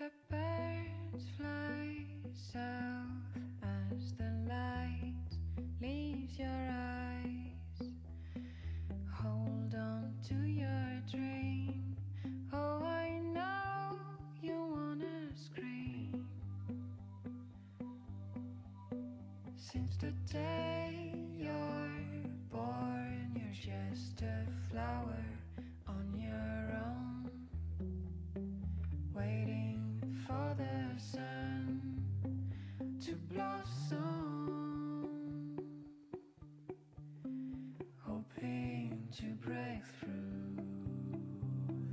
The birds fly south as the light leaves your eyes. Hold on to your dream. Oh, I know you wanna scream. Since the day you're born, you're just a flower on your own, waiting for the sun to blossom, hoping to break through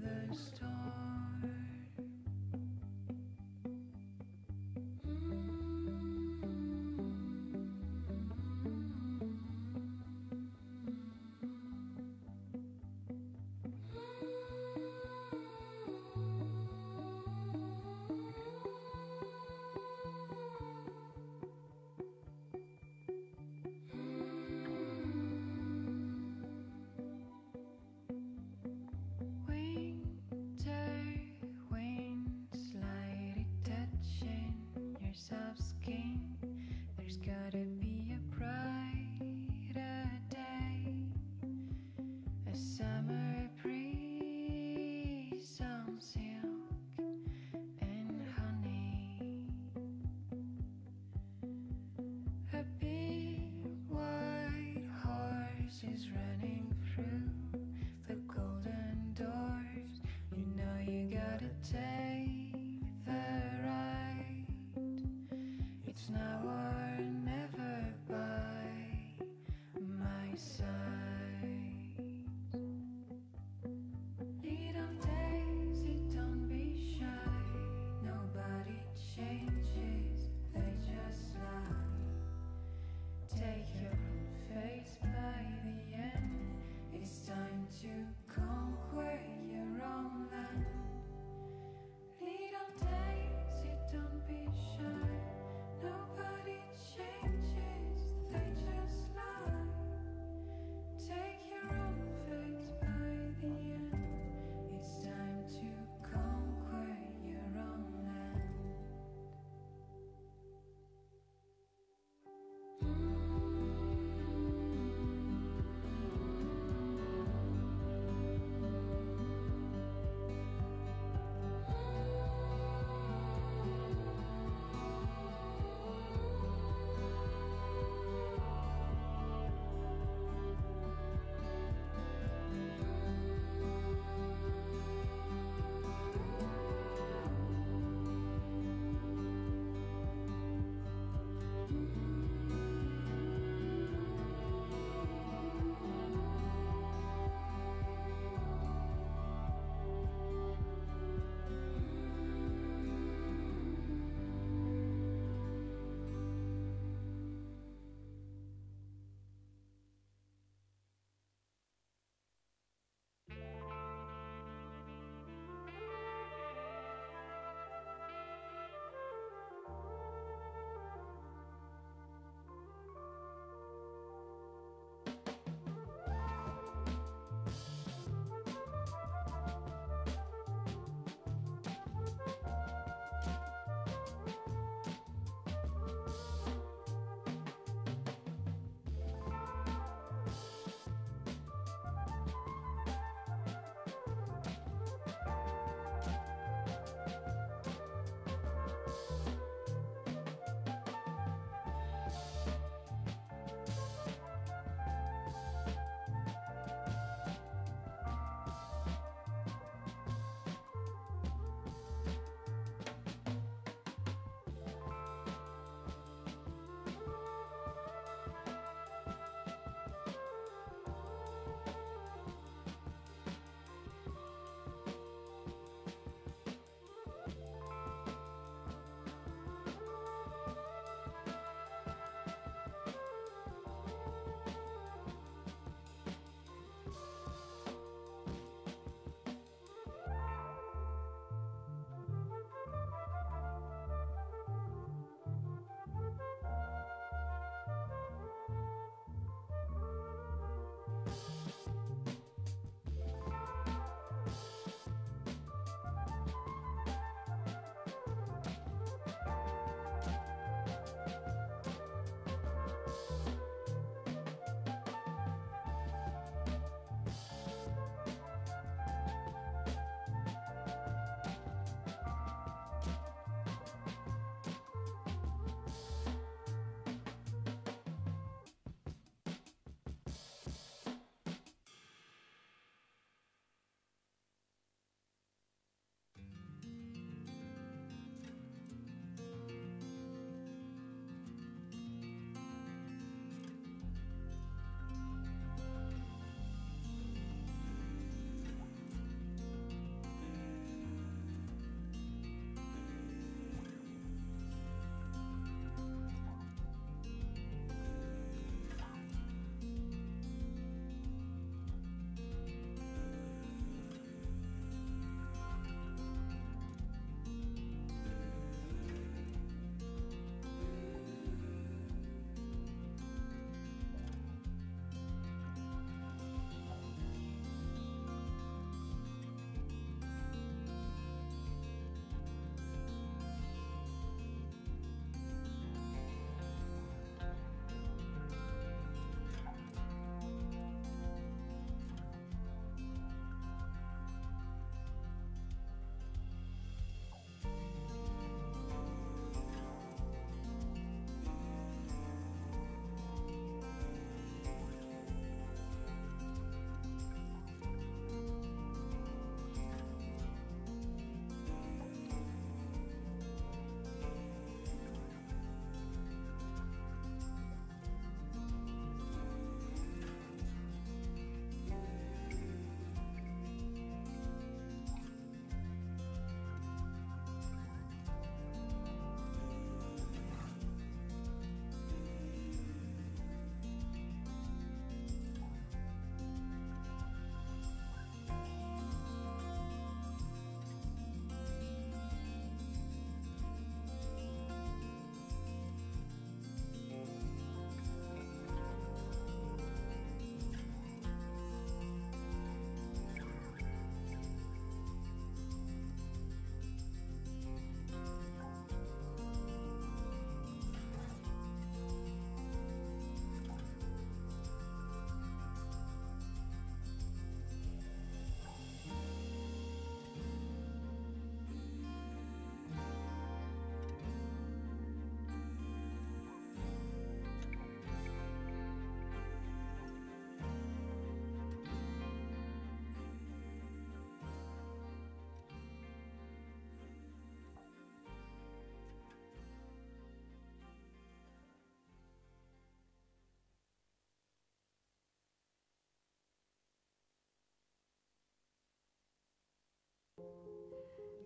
the storm. Soft skin, there's gotta be a brighter day, a summer breeze on silk and honey, a big white horse is running through the golden doors. You know you gotta take the ride. It's now or never by my side. Little daisy, don't be shy. Nobody changes, they just lie. Take your own face by the end. It's time to conquer your own land. Little daisy, don't be shy. Nobody changes, they just lie.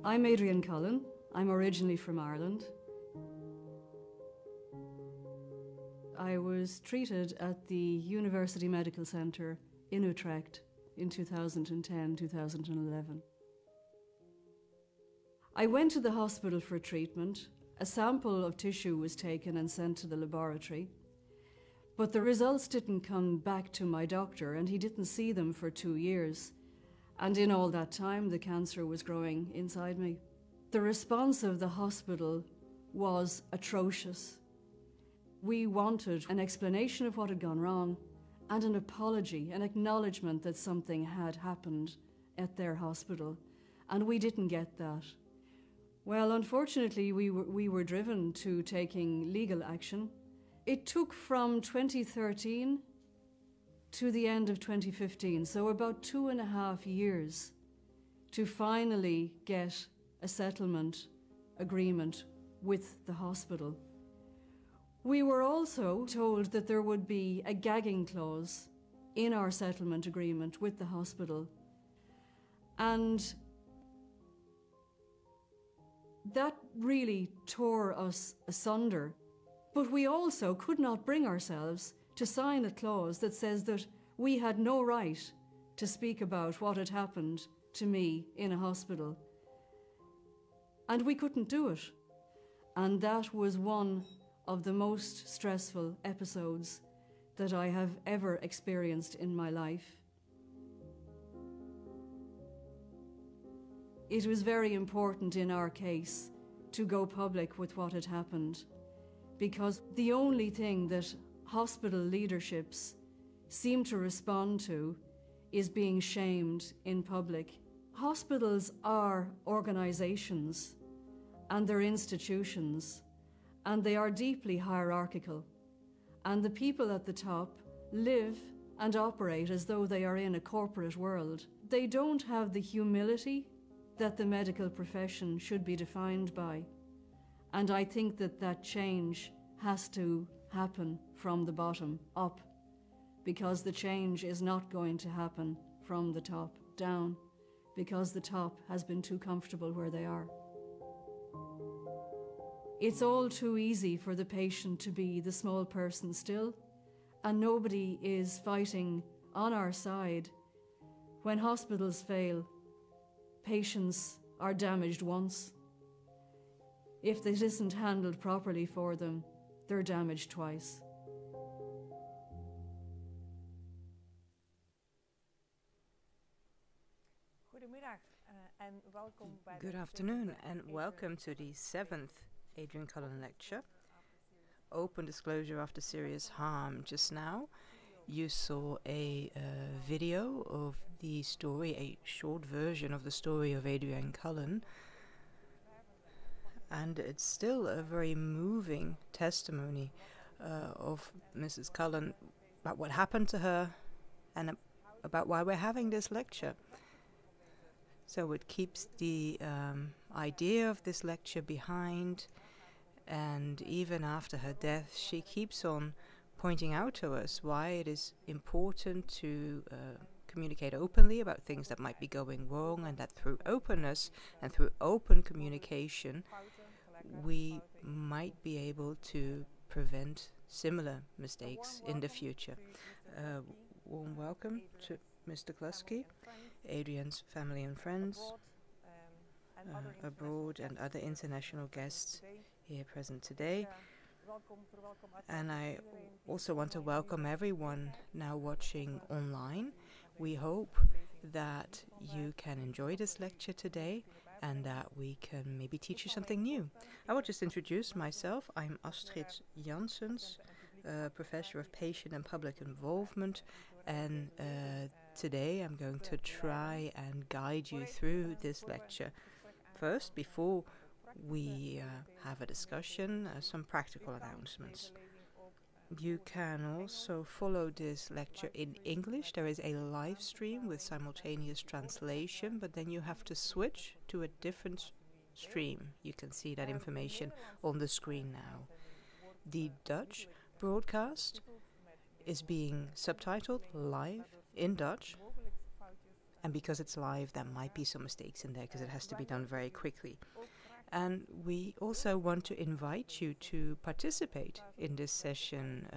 I'm Adrienne Cullen. I'm originally from Ireland. I was treated at the University Medical Centre in Utrecht in 2010-2011. I went to the hospital for treatment. A sample of tissue was taken and sent to the laboratory, but the results didn't come back to my doctor, and he didn't see them for 2 years. And in all that time, the cancer was growing inside me. The response of the hospital was atrocious. We wanted an explanation of what had gone wrong and an apology, an acknowledgement that something had happened at their hospital, and we didn't get that. Well, unfortunately, we were driven to taking legal action. It took from 2013 to the end of 2015, so about 2.5 years, to finally get a settlement agreement with the hospital. We were also told that there would be a gagging clause in our settlement agreement with the hospital, and that really tore us asunder. But we also could not bring ourselves to sign a clause that says that we had no right to speak about what had happened to me in a hospital. And we couldn't do it. And that was one of the most stressful episodes that I have ever experienced in my life. It was very important in our case to go public with what had happened, because the only thing that hospital leaderships seem to respond to is being shamed in public. Hospitals are organizations and they're institutions, and they are deeply hierarchical, and the people at the top live and operate as though they are in a corporate world. They don't have the humility that the medical profession should be defined by. And I think that that change has to happen from the bottom up, because the change is not going to happen from the top down, because the top has been too comfortable where they are. It's all too easy for the patient to be the small person still, and nobody is fighting on our side. When hospitals fail, patients are damaged once. If it isn't handled properly for them, they're damaged twice. Good afternoon and welcome to the 7th Adrienne Cullen lecture. Open disclosure after serious harm. Just now you saw a video of the story, a short version of the story of Adrienne Cullen, and it's still a very moving testimony of Mrs. Cullen about what happened to her and about why we're having this lecture. So it keeps the idea of this lecture behind, and even after her death she keeps on pointing out to us why it is important to communicate openly about things that might be going wrong, and that through openness and through open communication we might be able to prevent similar mistakes in the future. Warm welcome to Mr. Kluski, Adrienne's family and friends abroad, and other international guests here present today. And I also want to welcome everyone now watching online. We hope that you can enjoy this lecture today and that we can maybe teach you something new. I will just introduce myself. I'm Astrid Janssens, Professor of Patient and Public Involvement, and today I'm going to try and guide you through this lecture. First, before we have a discussion, some practical announcements. You can also follow this lecture in English. There is a live stream with simultaneous translation, but then you have to switch to a different stream. You can see that information on the screen now. The Dutch broadcast is being subtitled live in Dutch And because it's live, there might be some mistakes in there because it has to be done very quickly. And we also want to invite you to participate in this session.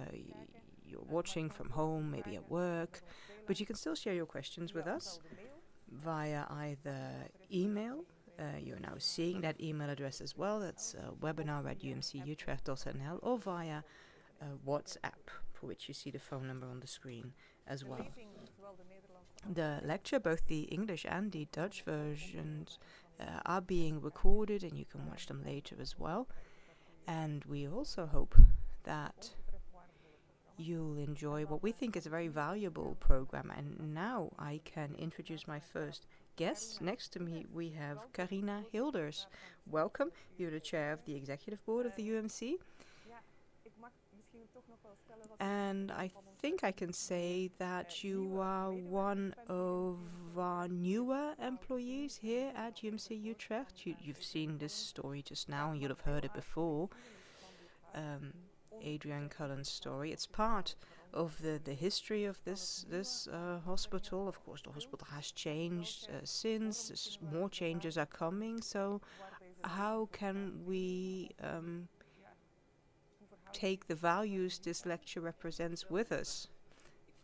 You're watching from home, maybe at work, but you can still share your questions with us via either email. You're now seeing that email address as well. That's webinar@umcutrecht.nl, or via WhatsApp, for which you see the phone number on the screen as well. The lecture, both the English and the Dutch versions, are being recorded, and you can watch them later as well. And we also hope that you'll enjoy what we think is a very valuable program. And now I can introduce my first guest. Next to me we have Carina Hilders. Welcome. You're the chair of the executive board of the UMC. And I think I can say that you are one of our newer employees here at UMC Utrecht. You've seen this story just now, and you'll have heard it before. Adrienne Cullen's story. It's part of the history of this hospital. Of course, the hospital has changed since. More changes are coming. So how can we take the values this lecture represents with us?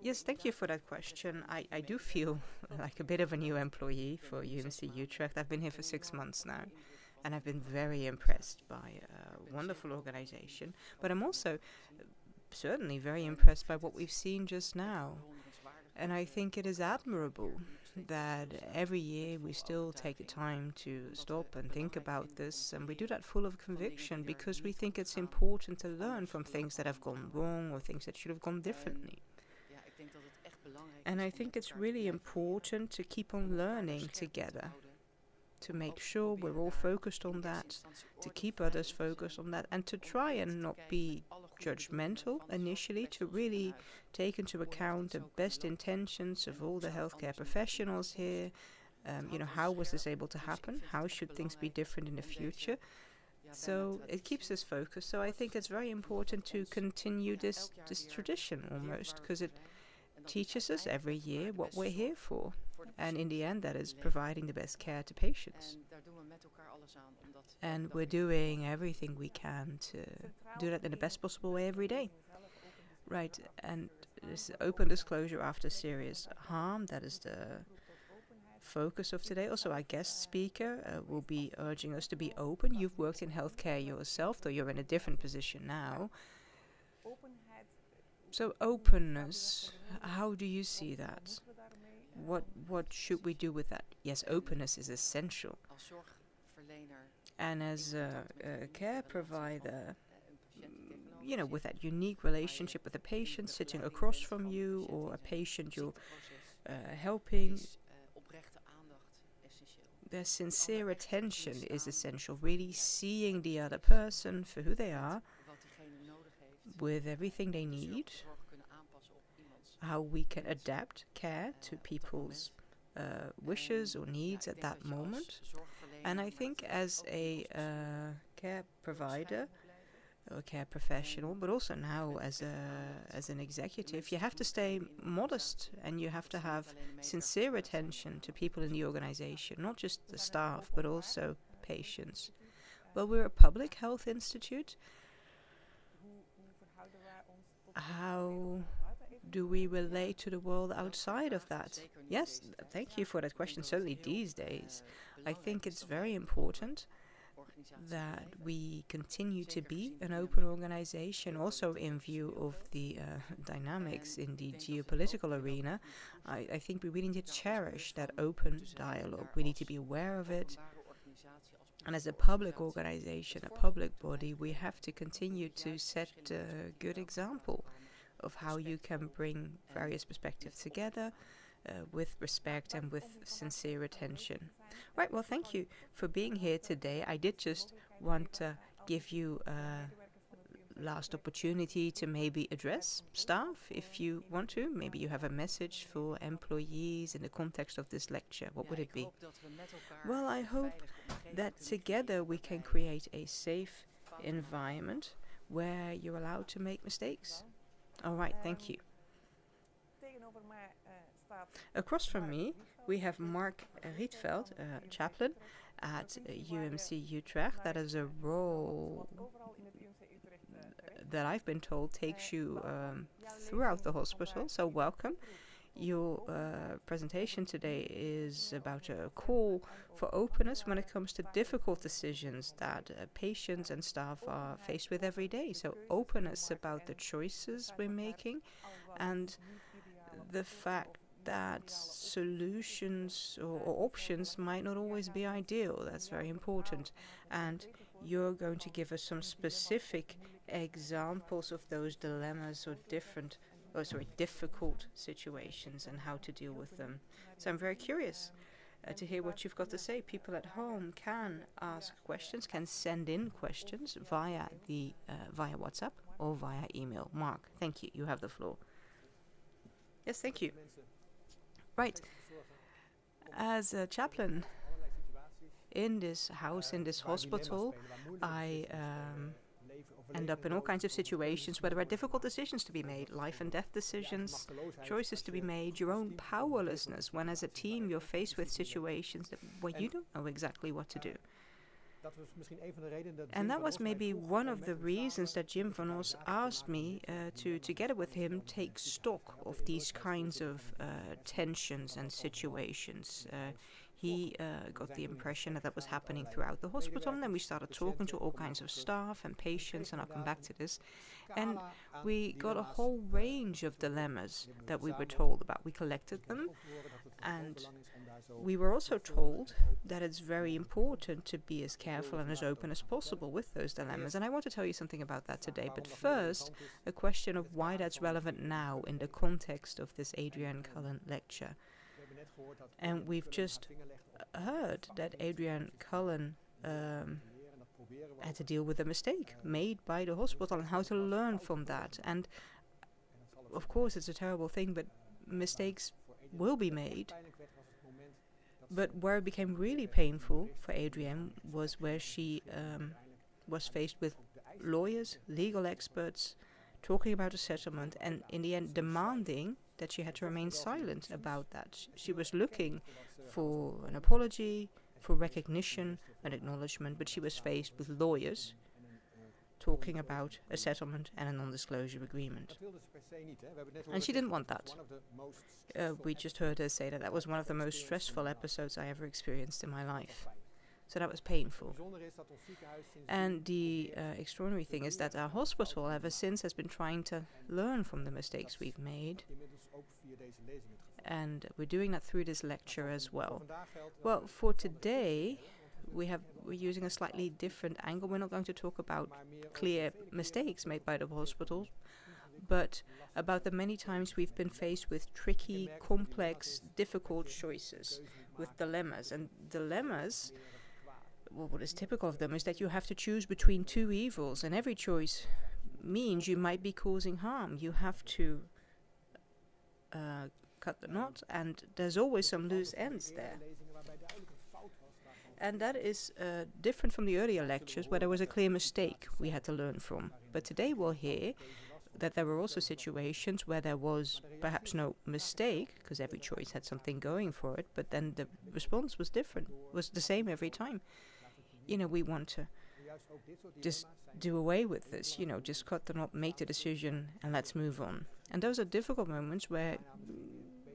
Yes, thank you for that question. I do feel like a bit of a new employee for UMC Utrecht. I've been here for 6 months now, and I've been very impressed by a wonderful organization. But I'm also certainly very impressed by what we've seen just now. And I think it is admirable that every year we still take the time to stop and think about this, and we do that full of conviction because we think it's important to learn from things that have gone wrong or things that should have gone differently. And I think it's really important to keep on learning together, to make sure we're all focused on that, to keep others focused on that, and to try and not be judgmental initially, to really take into account the best intentions of all the healthcare professionals here. How was this able to happen? How should things be different in the future? So it keeps us focused. So I think it's very important to continue this tradition almost, because it teaches us every year what we're here for. And in the end, that is providing the best care to patients. And we're doing everything we can to do that in the best possible way every day. Right, and this open disclosure after serious harm, that is the focus of today. Also, our guest speaker will be urging us to be open. You've worked in healthcare yourself, though you're in a different position now. So openness, how do you see that? What should we do with that? Yes, openness is essential. And as a care provider, with that unique relationship with a patient sitting across from you, or a patient you're helping, their sincere attention is essential. Really seeing the other person for who they are, with everything they need, how we can adapt care to people's wishes or needs at that moment. And I think as a care provider or care professional, but also now as an executive, you have to stay modest, and you have to have sincere attention to people in the organization, not just the staff, but also patients. Well, we're a public health institute. How do we relate to the world outside of that? Yes, thank you for that question. Certainly these days, I think it's very important that we continue to be an open organization, also in view of the dynamics in the geopolitical arena. I think we really need to cherish that open dialogue. We need to be aware of it. And as a public organization, a public body, we have to continue to set a good example of how you can bring various perspectives together with respect and with sincere attention. Right, well, thank you for being here today. I did just want to give you a last opportunity to maybe address staff if you want to. Maybe you have a message for employees in the context of this lecture. What would it be? Well, I hope that together we can create a safe environment where you're allowed to make mistakes. All right, thank you. Across from me, we have Mark Rietveld, chaplain at UMC Utrecht. That is a role that I've been told takes you throughout the hospital, so welcome. Your presentation today is about a call for openness when it comes to difficult decisions that patients and staff are faced with every day. So openness about the choices we're making and the fact that solutions or options might not always be ideal. That's very important. And you're going to give us some specific examples of those dilemmas or difficult situations and how to deal with them. So I'm very curious to hear what you've got to say. People at home can ask questions, can send in questions via WhatsApp or via email. Mark, thank you. You have the floor. Yes, thank you. Right. As a chaplain in this house, in this hospital, I end up in all kinds of situations where there are difficult decisions to be made, life and death decisions, choices to be made, your own powerlessness when as a team you're faced with situations where you don't know exactly what to do. And that was maybe one of the reasons that Jim van Os asked me to, together with him, take stock of these kinds of tensions and situations. He got the impression that was happening throughout the hospital, and then we started talking to all kinds of staff and patients, and I'll come back to this. And we got a whole range of dilemmas that we were told about. We collected them, and we were also told that it's very important to be as careful and as open as possible with those dilemmas. And I want to tell you something about that today. But first, a question of why that's relevant now in the context of this Adrienne Cullen lecture. And we've just heard that Adrienne Cullen had to deal with a mistake made by the hospital and how to learn from that. And of course it's a terrible thing, but mistakes will be made. But where it became really painful for Adrienne was where she was faced with lawyers, legal experts, talking about a settlement, and in the end demanding that she had to remain silent about that. She was looking for an apology, for recognition and acknowledgement, but she was faced with lawyers talking about a settlement and a non-disclosure agreement. And she didn't want that. We just heard her say that that was one of the most stressful episodes I ever experienced in my life. So that was painful. And the extraordinary thing is that our hospital ever since has been trying to learn from the mistakes we've made. And we're doing that through this lecture as well. Well, for today, we're using a slightly different angle. We're not going to talk about clear mistakes made by the hospitals, but about the many times we've been faced with tricky, complex, difficult choices, with dilemmas. And dilemmas, well, what is typical of them is that you have to choose between two evils, and every choice means you might be causing harm. You have to cut the knot, and there's always some loose ends there. And that is different from the earlier lectures where there was a clear mistake we had to learn from. But today we'll hear that there were also situations where there was perhaps no mistake, because every choice had something going for it, but then the response was different, was the same every time. You know, we want to just do away with this, you know, just cut the knot, make the decision, and let's move on. And those are difficult moments where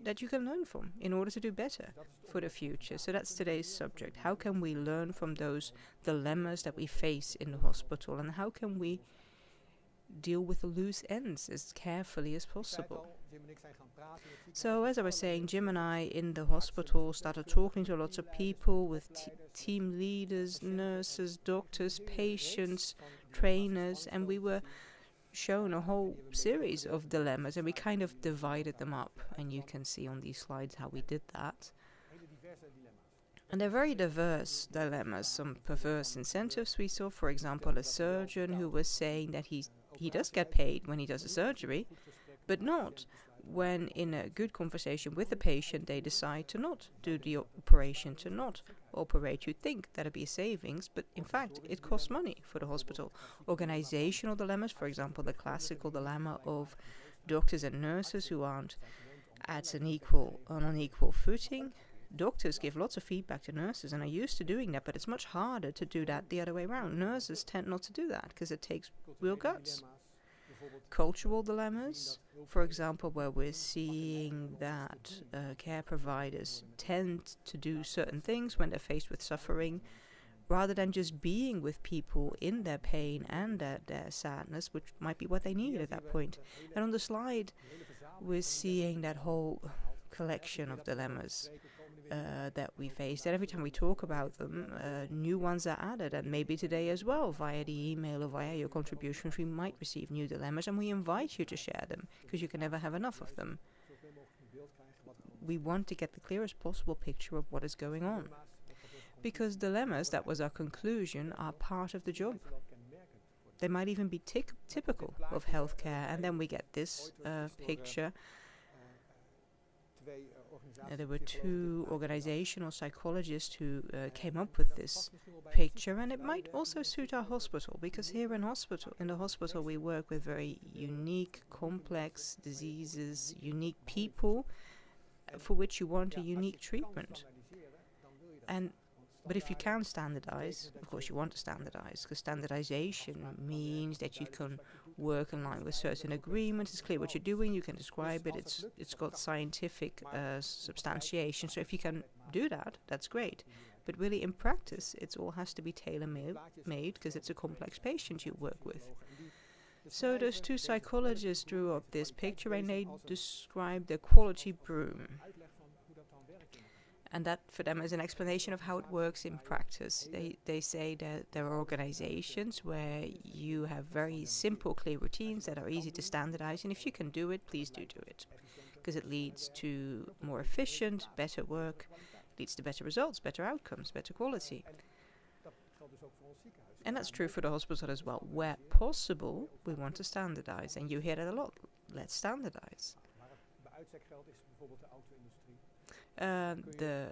that you can learn from in order to do better for the future. So that's today's subject. How can we learn from those dilemmas that we face in the hospital, and how can we deal with the loose ends as carefully as possible? So as I was saying, Jim and I in the hospital started talking to lots of people, with team leaders, nurses, doctors, patients, trainers, and we were shown a whole series of dilemmas, and we kind of divided them up, and you can see on these slides how we did that. And they're very diverse dilemmas, some perverse incentives we saw. For example, a surgeon who was saying that he does get paid when he does a surgery, but not when in a good conversation with the patient they decide to not do the operation, to not operate. You'd think that'd be a savings, but in fact it costs money for the hospital. Organizational dilemmas, for example, the classical dilemma of doctors and nurses who aren't on an equal footing. Doctors give lots of feedback to nurses and are used to doing that, but it's much harder to do that the other way around. Nurses tend not to do that because it takes real guts. Cultural dilemmas, for example, where we're seeing that care providers tend to do certain things when they're faced with suffering, rather than just being with people in their pain and their sadness, which might be what they need at that point. And on the slide, we're seeing that whole collection of dilemmas that we face. And every time we talk about them, new ones are added. And maybe today as well, via the email or via your contributions, we might receive new dilemmas. And we invite you to share them, because you can never have enough of them. We want to get the clearest possible picture of what is going on. Because dilemmas, that was our conclusion, are part of the job. They might even be typical of healthcare. And then we get this picture. There were two organizational psychologists who came up with this picture, and it might also suit our hospital, because here in the hospital we work with very unique, complex diseases, unique people for which you want a unique treatment. But if you can standardize, of course you want to standardize, because standardization means that you can work in line with certain agreements. It's clear what you're doing, you can describe it, it's got scientific substantiation. So if you can do that, that's great. But really in practice, it all has to be tailor-made, because it's a complex patient you work with. So those two psychologists drew up this picture, and they described the quality broom. And that for them is an explanation of how it works in practice. They say that there are organizations where you have very simple, clear routines that are easy to standardize. And if you can do it, please do it. Because it leads to more efficient, better work, leads to better results, better outcomes, better quality. And that's true for the hospital as well. Where possible, we want to standardize. And you hear that a lot. Let's standardize. The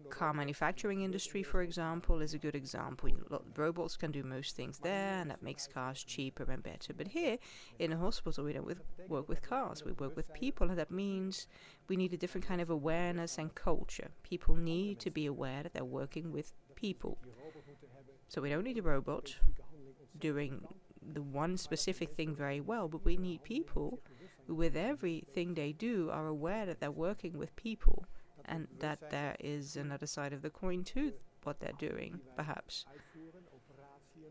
car manufacturing industry, for example, is a good example. Robots can do most things there, and that makes cars cheaper and better. But here, in a hospital, we don't work with cars. We work with people, and that means we need a different kind of awareness and culture. People need to be aware that they're working with people. So we don't need a robot doing the one specific thing very well, but we need people who, with everything they do, are aware that they're working with people, and that there is another side of the coin to what they're doing, perhaps.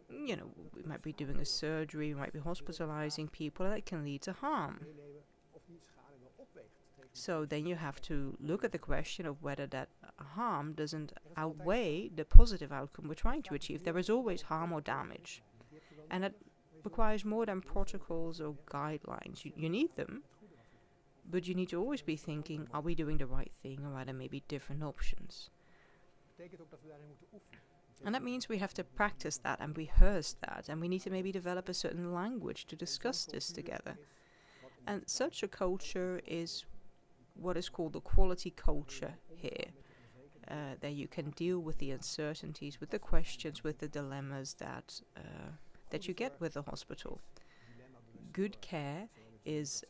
You know, we might be doing a surgery, we might be hospitalizing people, and that can lead to harm. So then you have to look at the question of whether that harm doesn't outweigh the positive outcome we're trying to achieve. There is always harm or damage, and that requires more than protocols or guidelines. You need them, but you need to always be thinking, are we doing the right thing, or are there maybe different options? And that means we have to practice that and rehearse that, and we need to maybe develop a certain language to discuss this together. And such a culture is what is called the quality culture here. That you can deal with the uncertainties, with the questions, with the dilemmas that you get with the hospital. Good care is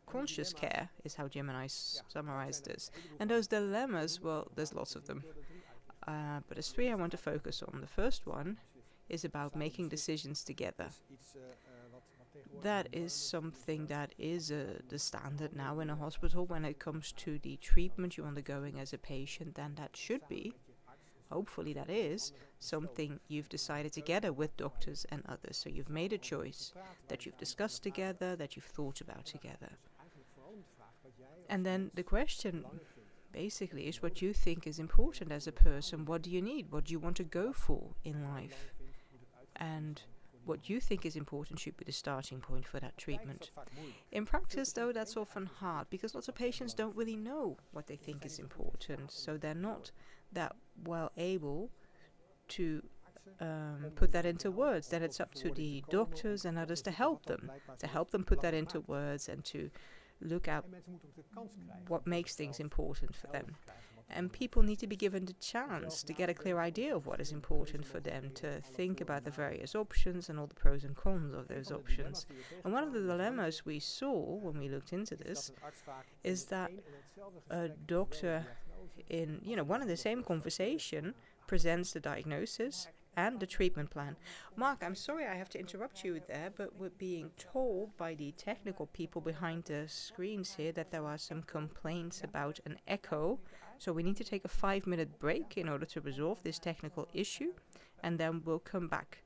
conscious care is how Jim and I summarize this. And those dilemmas, well, there's lots of them. But there's three I want to focus on. The first one is about making decisions together. That is something that is the standard now in a hospital when it comes to the treatment you're undergoing as a patient, and that should be, hopefully that is, something you've decided together with doctors and others. So you've made a choice that you've discussed together, that you've thought about together. And then the question basically is what you think is important as a person. What do you need? What do you want to go for in life? And what you think is important should be the starting point for that treatment. In practice, though, that's often hard, because lots of patients don't really know what they think is important, so they're not that well able to put that into words. Then it's up to the doctors and others to help them put that into words, and to look at what makes things important for them. And people need to be given the chance to get a clear idea of what is important for them, to think about the various options and all the pros and cons of those options. And one of the dilemmas we saw when we looked into this is that a doctor in, one and the same conversation presents the diagnosis and the treatment plan. Mark, I'm sorry I have to interrupt you there, but we're being told by the technical people behind the screens here that there are some complaints about an echo. So we need to take a 5-minute break in order to resolve this technical issue, and then we'll come back.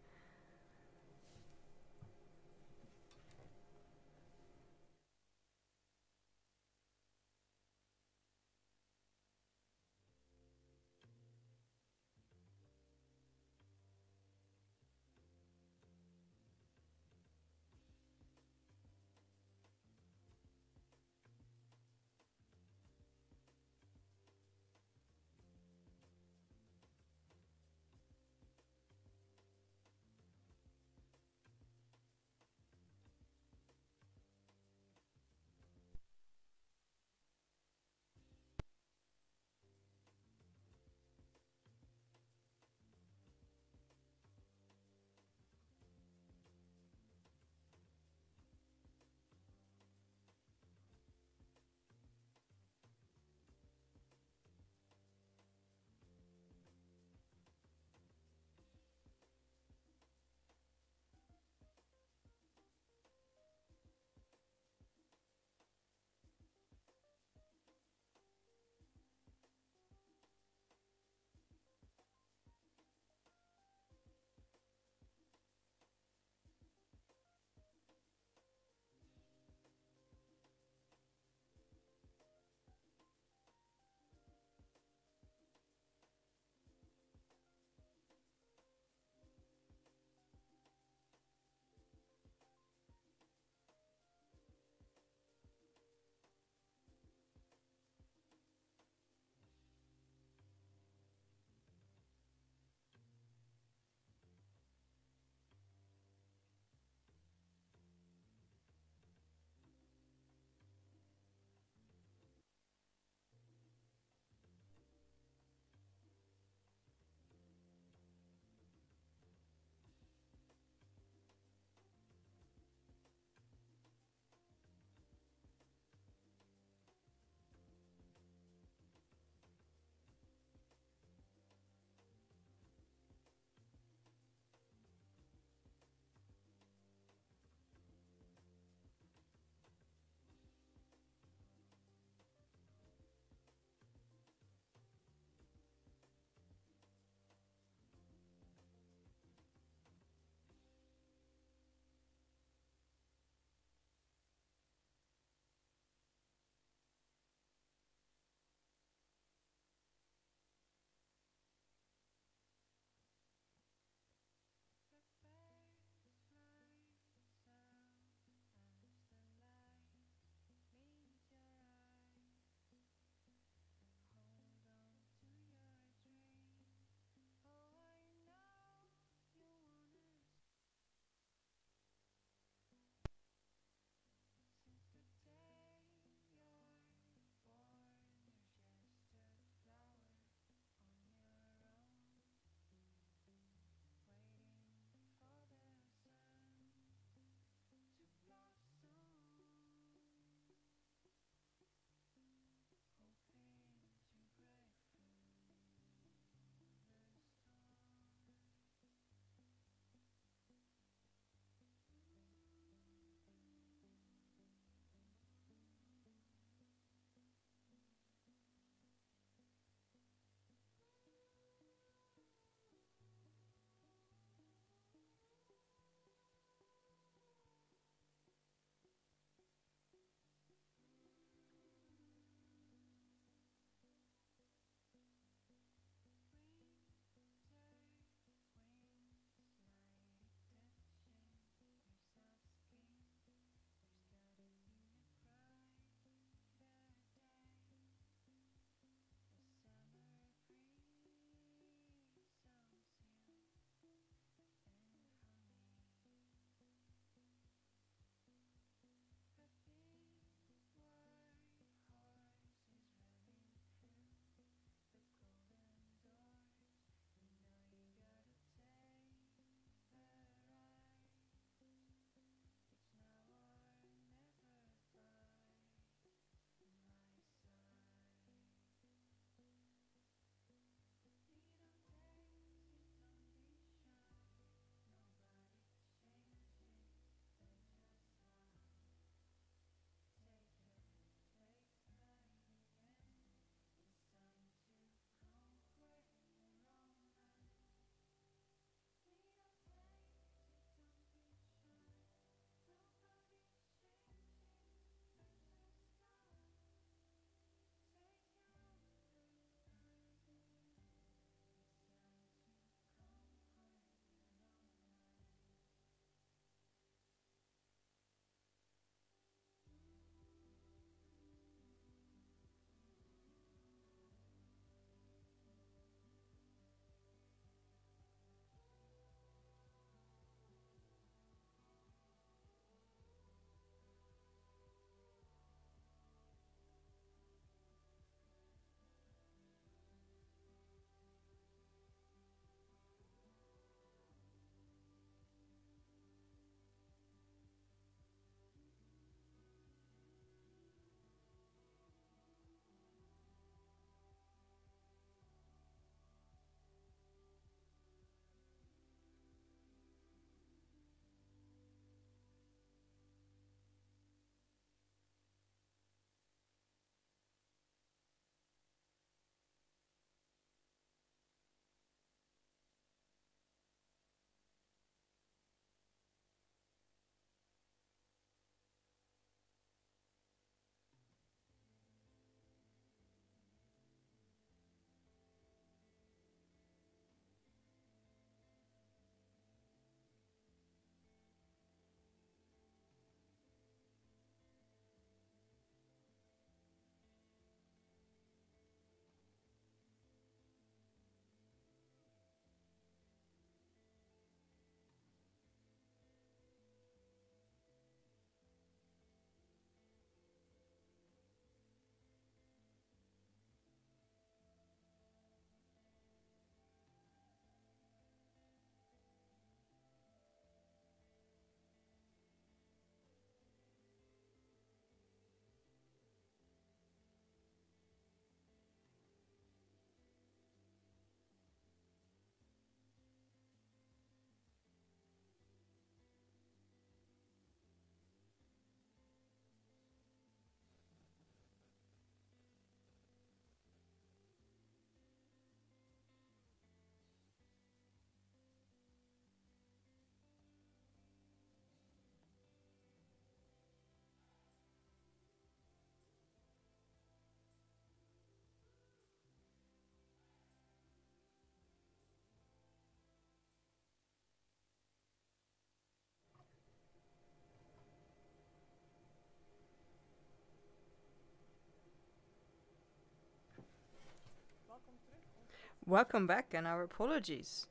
Welcome back, and our apologies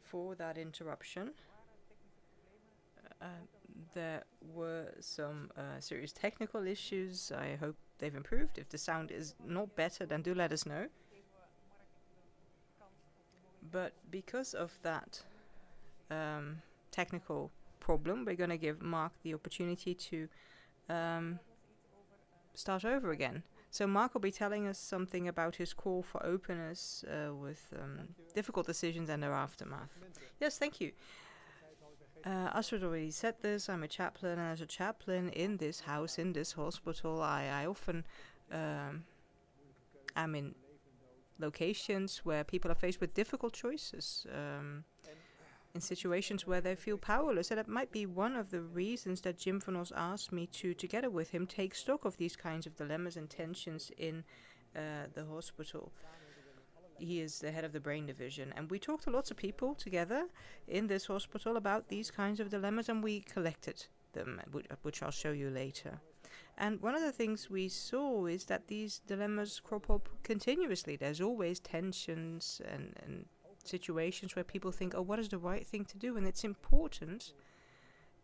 for that interruption. There were some serious technical issues. I hope they've improved. If the sound is not better, then do let us know. But because of that technical problem, we're going to give Mark the opportunity to start over again. So Mark will be telling us something about his call for openness with difficult decisions and their aftermath. Yes, thank you. Astrid already said this, I'm a chaplain, and as a chaplain in this house, in this hospital, I often am in locations where people are faced with difficult choices, in situations where they feel powerless. And it might be one of the reasons that Jim van Os asked me to, together with him, take stock of these kinds of dilemmas and tensions in the hospital. He is the head of the brain division, and we talked to lots of people together in this hospital about these kinds of dilemmas, and we collected them, which I'll show you later. And one of the things we saw is that these dilemmas crop up continuously. There's always tensions and situations where people think, oh, what is the right thing to do? And it's important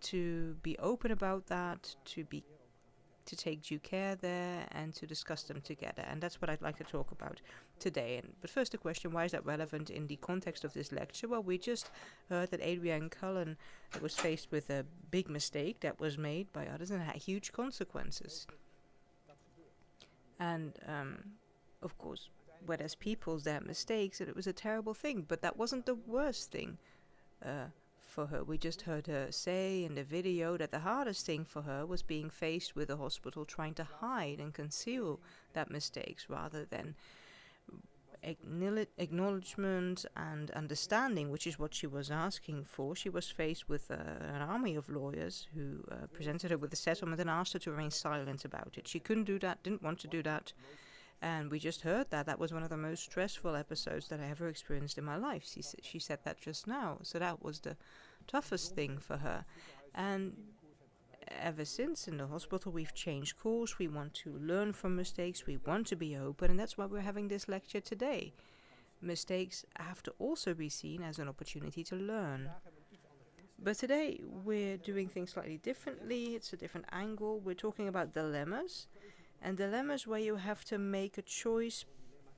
to be open about that, to take due care there, and to discuss them together. And that's what I'd like to talk about today. But first the question, why is that relevant in the context of this lecture? Well, we just heard that Adrienne Cullen was faced with a big mistake that was made by others and had huge consequences. And of course, where there's people, there are mistakes, and it was a terrible thing. But that wasn't the worst thing for her. We just heard her say in the video that the hardest thing for her was being faced with a hospital trying to hide and conceal that mistakes rather than acknowledgement and understanding, which is what she was asking for. She was faced with an army of lawyers who presented her with a settlement and asked her to remain silent about it. She couldn't do that, didn't want to do that. And we just heard that. That was one of the most stressful episodes that I ever experienced in my life. She said that just now. So that was the toughest thing for her. And ever since in the hospital, we've changed course. We want to learn from mistakes. We want to be open. And that's why we're having this lecture today. Mistakes have to also be seen as an opportunity to learn. But today we're doing things slightly differently. It's a different angle. We're talking about dilemmas. And dilemmas where you have to make a choice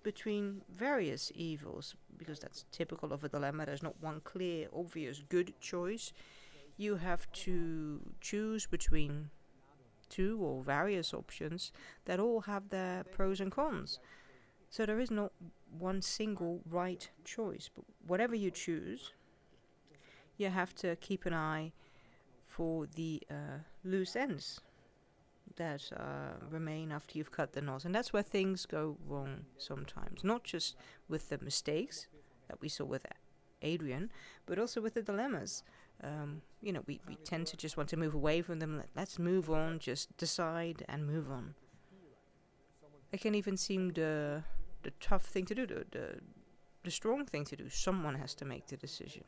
between various evils, because that's typical of a dilemma. There's not one clear, obvious, good choice. You have to choose between two or various options that all have their pros and cons. So there is not one single right choice. But whatever you choose, you have to keep an eye for the loose ends that remain after you've cut the knot. And that's where things go wrong sometimes. Not just with the mistakes that we saw with Adrienne, but also with the dilemmas. We tend to just want to move away from them. Let's move on, just decide and move on. It can even seem the tough thing to do, the strong thing to do. Someone has to make the decision.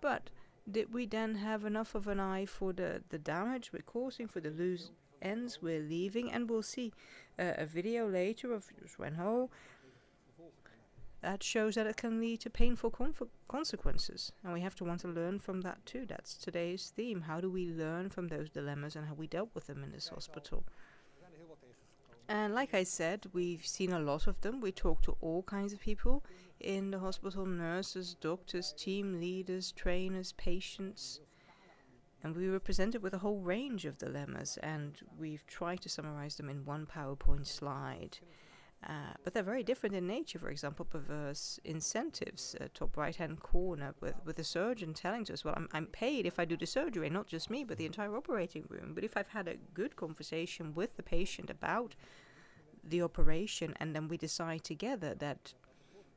But did we then have enough of an eye for the damage we're causing, for the loose ends we're leaving? And we'll see a video later of Swen Ho that shows that it can lead to painful consequences, and we have to want to learn from that too. That's today's theme. How do we learn from those dilemmas and how we dealt with them in this hospital? And like I said, we've seen a lot of them. We talked to all kinds of people in the hospital: nurses, doctors, team leaders, trainers, patients. And we were presented with a whole range of dilemmas, and we've tried to summarize them in one PowerPoint slide. But they're very different in nature. For example, perverse incentives, top right-hand corner, with the surgeon telling to us, well, I'm paid if I do the surgery, not just me, but the entire operating room. But if I've had a good conversation with the patient about the operation, and then we decide together that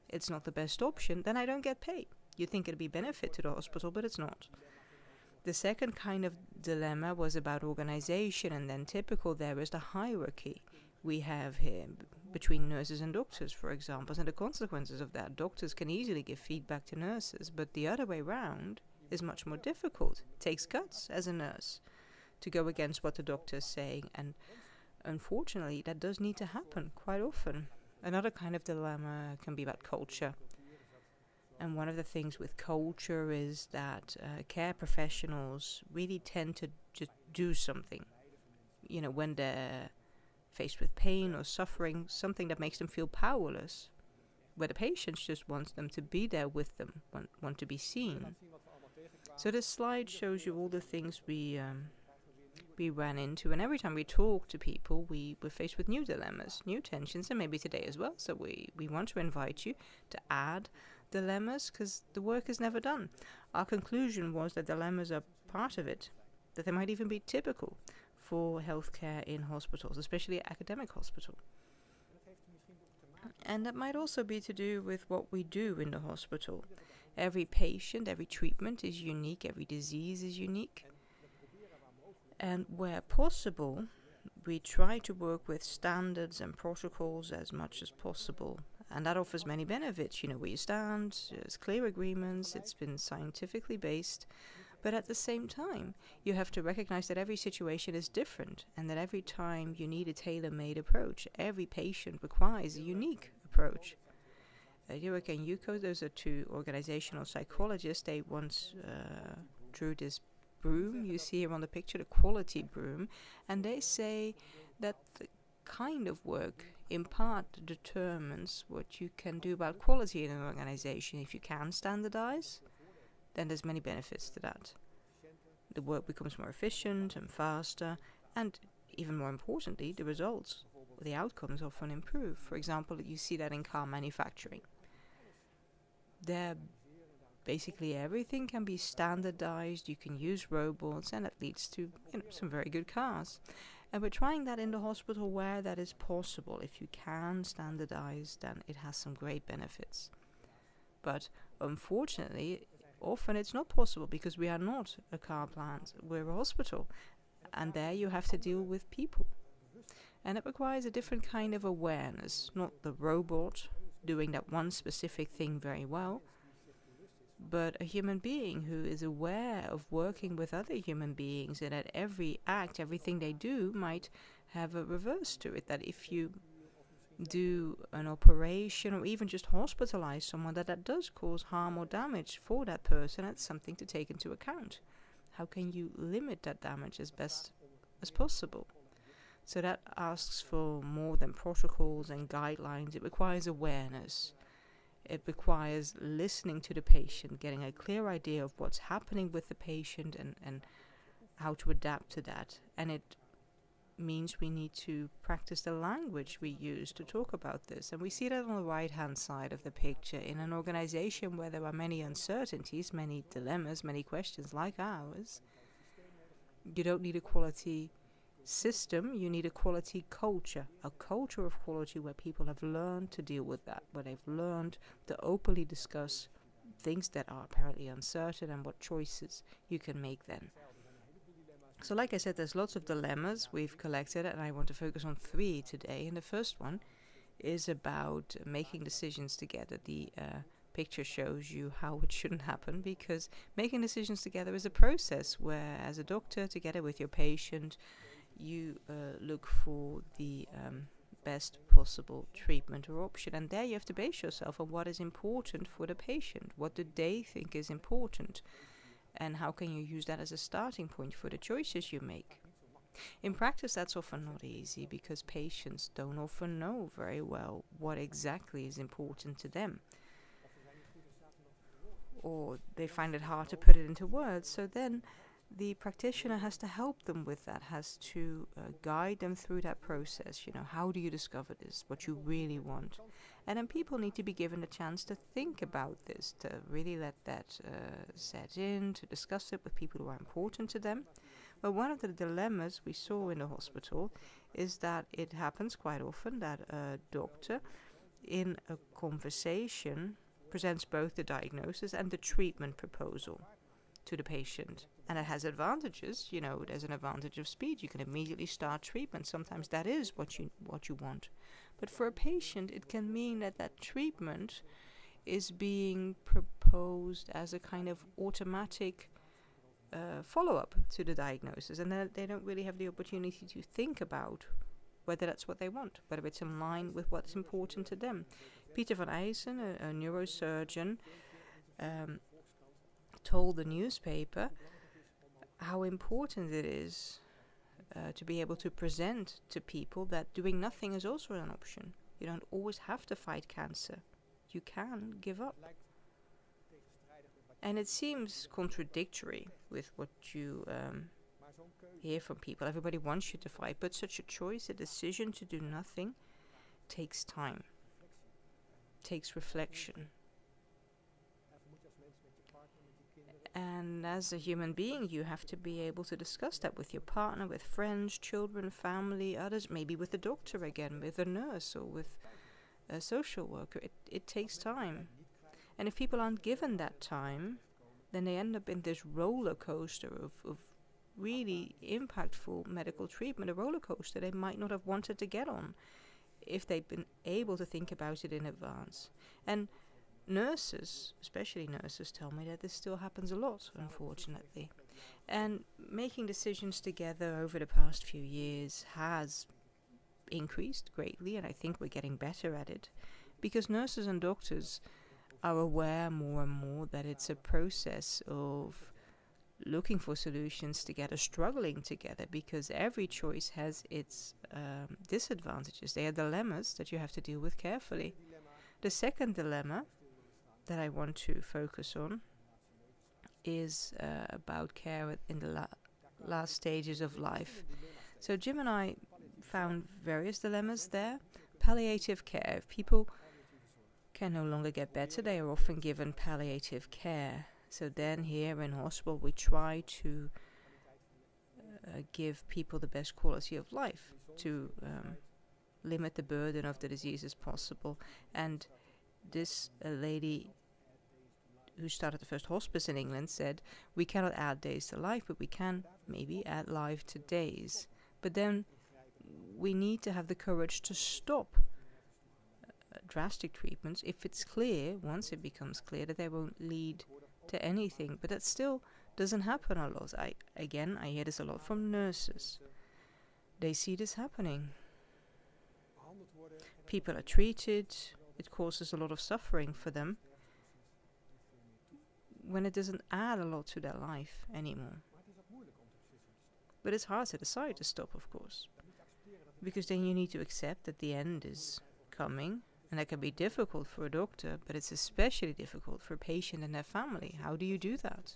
it's not the best option, then I don't get paid. You think it'd be benefit to the hospital, but it's not. The second kind of dilemma was about organization, and then typical there is the hierarchy we have here between nurses and doctors, for example, and the consequences of that. Doctors can easily give feedback to nurses, but the other way round is much more difficult. It takes guts as a nurse to go against what the doctor is saying, and unfortunately that does need to happen quite often. Another kind of dilemma can be about culture. And one of the things with culture is that care professionals really tend to just do something. When they're faced with pain or suffering, something that makes them feel powerless, where the patients just want them to be there with them, want to be seen. So this slide shows you all the things we ran into, and every time we talk to people, we're faced with new dilemmas, new tensions, and maybe today as well. So we want to invite you to add dilemmas, because the work is never done. Our conclusion was that dilemmas are part of it, that they might even be typical for healthcare in hospitals, especially academic hospital. And that might also be to do with what we do in the hospital. Every patient, every treatment is unique, every disease is unique. And where possible, we try to work with standards and protocols as much as possible. And that offers many benefits. You know where you stand, there's clear agreements, it's been scientifically based. But at the same time, you have to recognize that every situation is different, and that every time you need a tailor-made approach. Every patient requires a unique approach. Jurek and Yuko, those are two organizational psychologists. They once drew this broom you see here on the picture, the quality broom, and they say that the kind of work in part determines what you can do about quality in an organization. If you can standardize, then there's many benefits to that. The work becomes more efficient and faster, and even more importantly, the results, the outcomes often improve. For example, you see that in car manufacturing. There, basically everything can be standardized, you can use robots, and that leads to some very good cars. And we're trying that in the hospital where that is possible. If you can standardize, then it has some great benefits. But unfortunately, often it's not possible because we are not a car plant, we're a hospital. And there you have to deal with people. And it requires a different kind of awareness, not the robot doing that one specific thing very well, but a human being who is aware of working with other human beings, and that every act, everything they do might have a reverse to it. That if you do an operation or even just hospitalize someone, that does cause harm or damage for that person, that's something to take into account. How can you limit that damage as best as possible? So that asks for more than protocols and guidelines. It requires awareness. It requires listening to the patient, getting a clear idea of what's happening with the patient and how to adapt to that. And it means we need to practice the language we use to talk about this. And we see that on the right-hand side of the picture. In an organization where there are many uncertainties, many dilemmas, many questions like ours, you don't need a quality system, you need a quality culture, a culture of quality where people have learned to deal with that, where they've learned to openly discuss things that are apparently uncertain and what choices you can make then. So like I said, there's lots of dilemmas we've collected, and I want to focus on 3 today. And the first one is about making decisions together. The picture shows you how it shouldn't happen, because making decisions together is a process where, as a doctor, together with your patient, you look for the best possible treatment or option. And there you have to base yourself on what is important for the patient. What do they think is important? And how can you use that as a starting point for the choices you make? In practice, that's often not easy, because patients don't often know very well what exactly is important to them, or they find it hard to put it into words. So then the practitioner has to help them with that, has to guide them through that process. How do you discover this, what you really want? And then people need to be given a chance to think about this, to really let that set in, to discuss it with people who are important to them. But one of the dilemmas we saw in the hospital is that it happens quite often that a doctor in a conversation presents both the diagnosis and the treatment proposal to the patient. And it has advantages. There's an advantage of speed. You can immediately start treatment. Sometimes that is what you want. But for a patient, it can mean that treatment is being proposed as a kind of automatic follow-up to the diagnosis, and that they don't really have the opportunity to think about whether that's what they want, whether it's in line with what's important to them. Peter van Eysen, a neurosurgeon, told the newspaper how important it is to be able to present to people that doing nothing is also an option. You don't always have to fight cancer. You can give up. And it seems contradictory with what you hear from people. Everybody wants you to fight, but such a choice, a decision to do nothing, takes time, takes reflection. And as a human being, you have to be able to discuss that with your partner, with friends, children, family, others, maybe with a doctor again, with a nurse or with a social worker. It takes time. And if people aren't given that time, then they end up in this roller coaster of really impactful medical treatment, a roller coaster they might not have wanted to get on if they'd been able to think about it in advance. And nurses, especially nurses, tell me that this still happens a lot, unfortunately. And making decisions together over the past few years has increased greatly, and I think we're getting better at it, because nurses and doctors are aware more and more that it's a process of looking for solutions together, struggling together, because every choice has its disadvantages. They are dilemmas that you have to deal with carefully. The second dilemma that I want to focus on is about care in the last stages of life. So Jim and I found various dilemmas there. Palliative care. If people can no longer get better, they are often given palliative care. So then here in hospital we try to give people the best quality of life, to limit the burden of the disease as possible. And this lady who started the first hospice in England said, we cannot add days to life, but we can maybe add life to days. But then we need to have the courage to stop drastic treatments if it's clear, once it becomes clear, that they won't lead to anything. But that still doesn't happen a lot. I hear this a lot from nurses. They see this happening. People are treated, it causes a lot of suffering for them when it doesn't add a lot to their life anymore. But it's hard to decide to stop, of course, because then you need to accept that the end is coming, and that can be difficult for a doctor, but it's especially difficult for a patient and their family. How do you do that?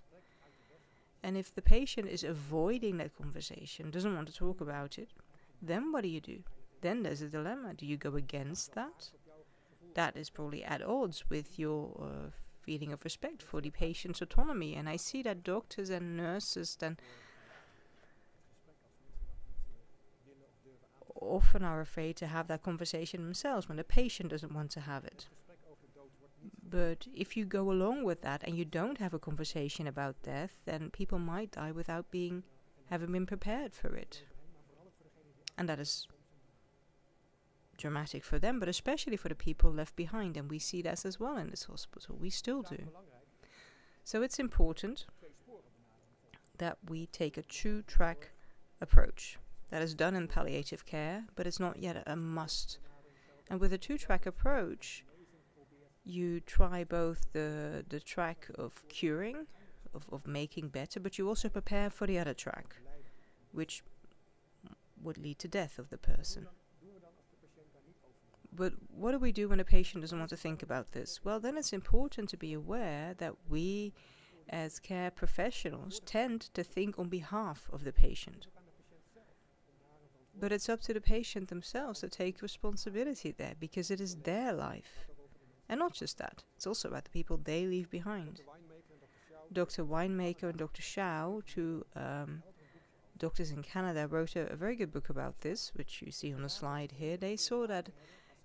And if the patient is avoiding that conversation, doesn't want to talk about it, then what do? Then there's a dilemma. Do you go against that? That is probably at odds with your feeling of respect for the patient's autonomy. And I see that doctors and nurses then often are afraid to have that conversation themselves when the patient doesn't want to have it. But if you go along with that and you don't have a conversation about death, then people might die without having been prepared for it. And that is dramatic for them, but especially for the people left behind. And we see that as well in this hospital. We still do. So it's important that we take a two-track approach. That is done in palliative care, but it's not yet a must. And with a two-track approach, you try both the track of curing, of making better, but you also prepare for the other track, which would lead to death of the person. But what do we do when a patient doesn't want to think about this? Well, then it's important to be aware that we, as care professionals, tend to think on behalf of the patient. But it's up to the patient themselves to take responsibility there, because it is their life. And not just that, it's also about the people they leave behind. Dr. Winemaker and Dr. Shao, two doctors in Canada, wrote a very good book about this, which you see on the slide here. They saw that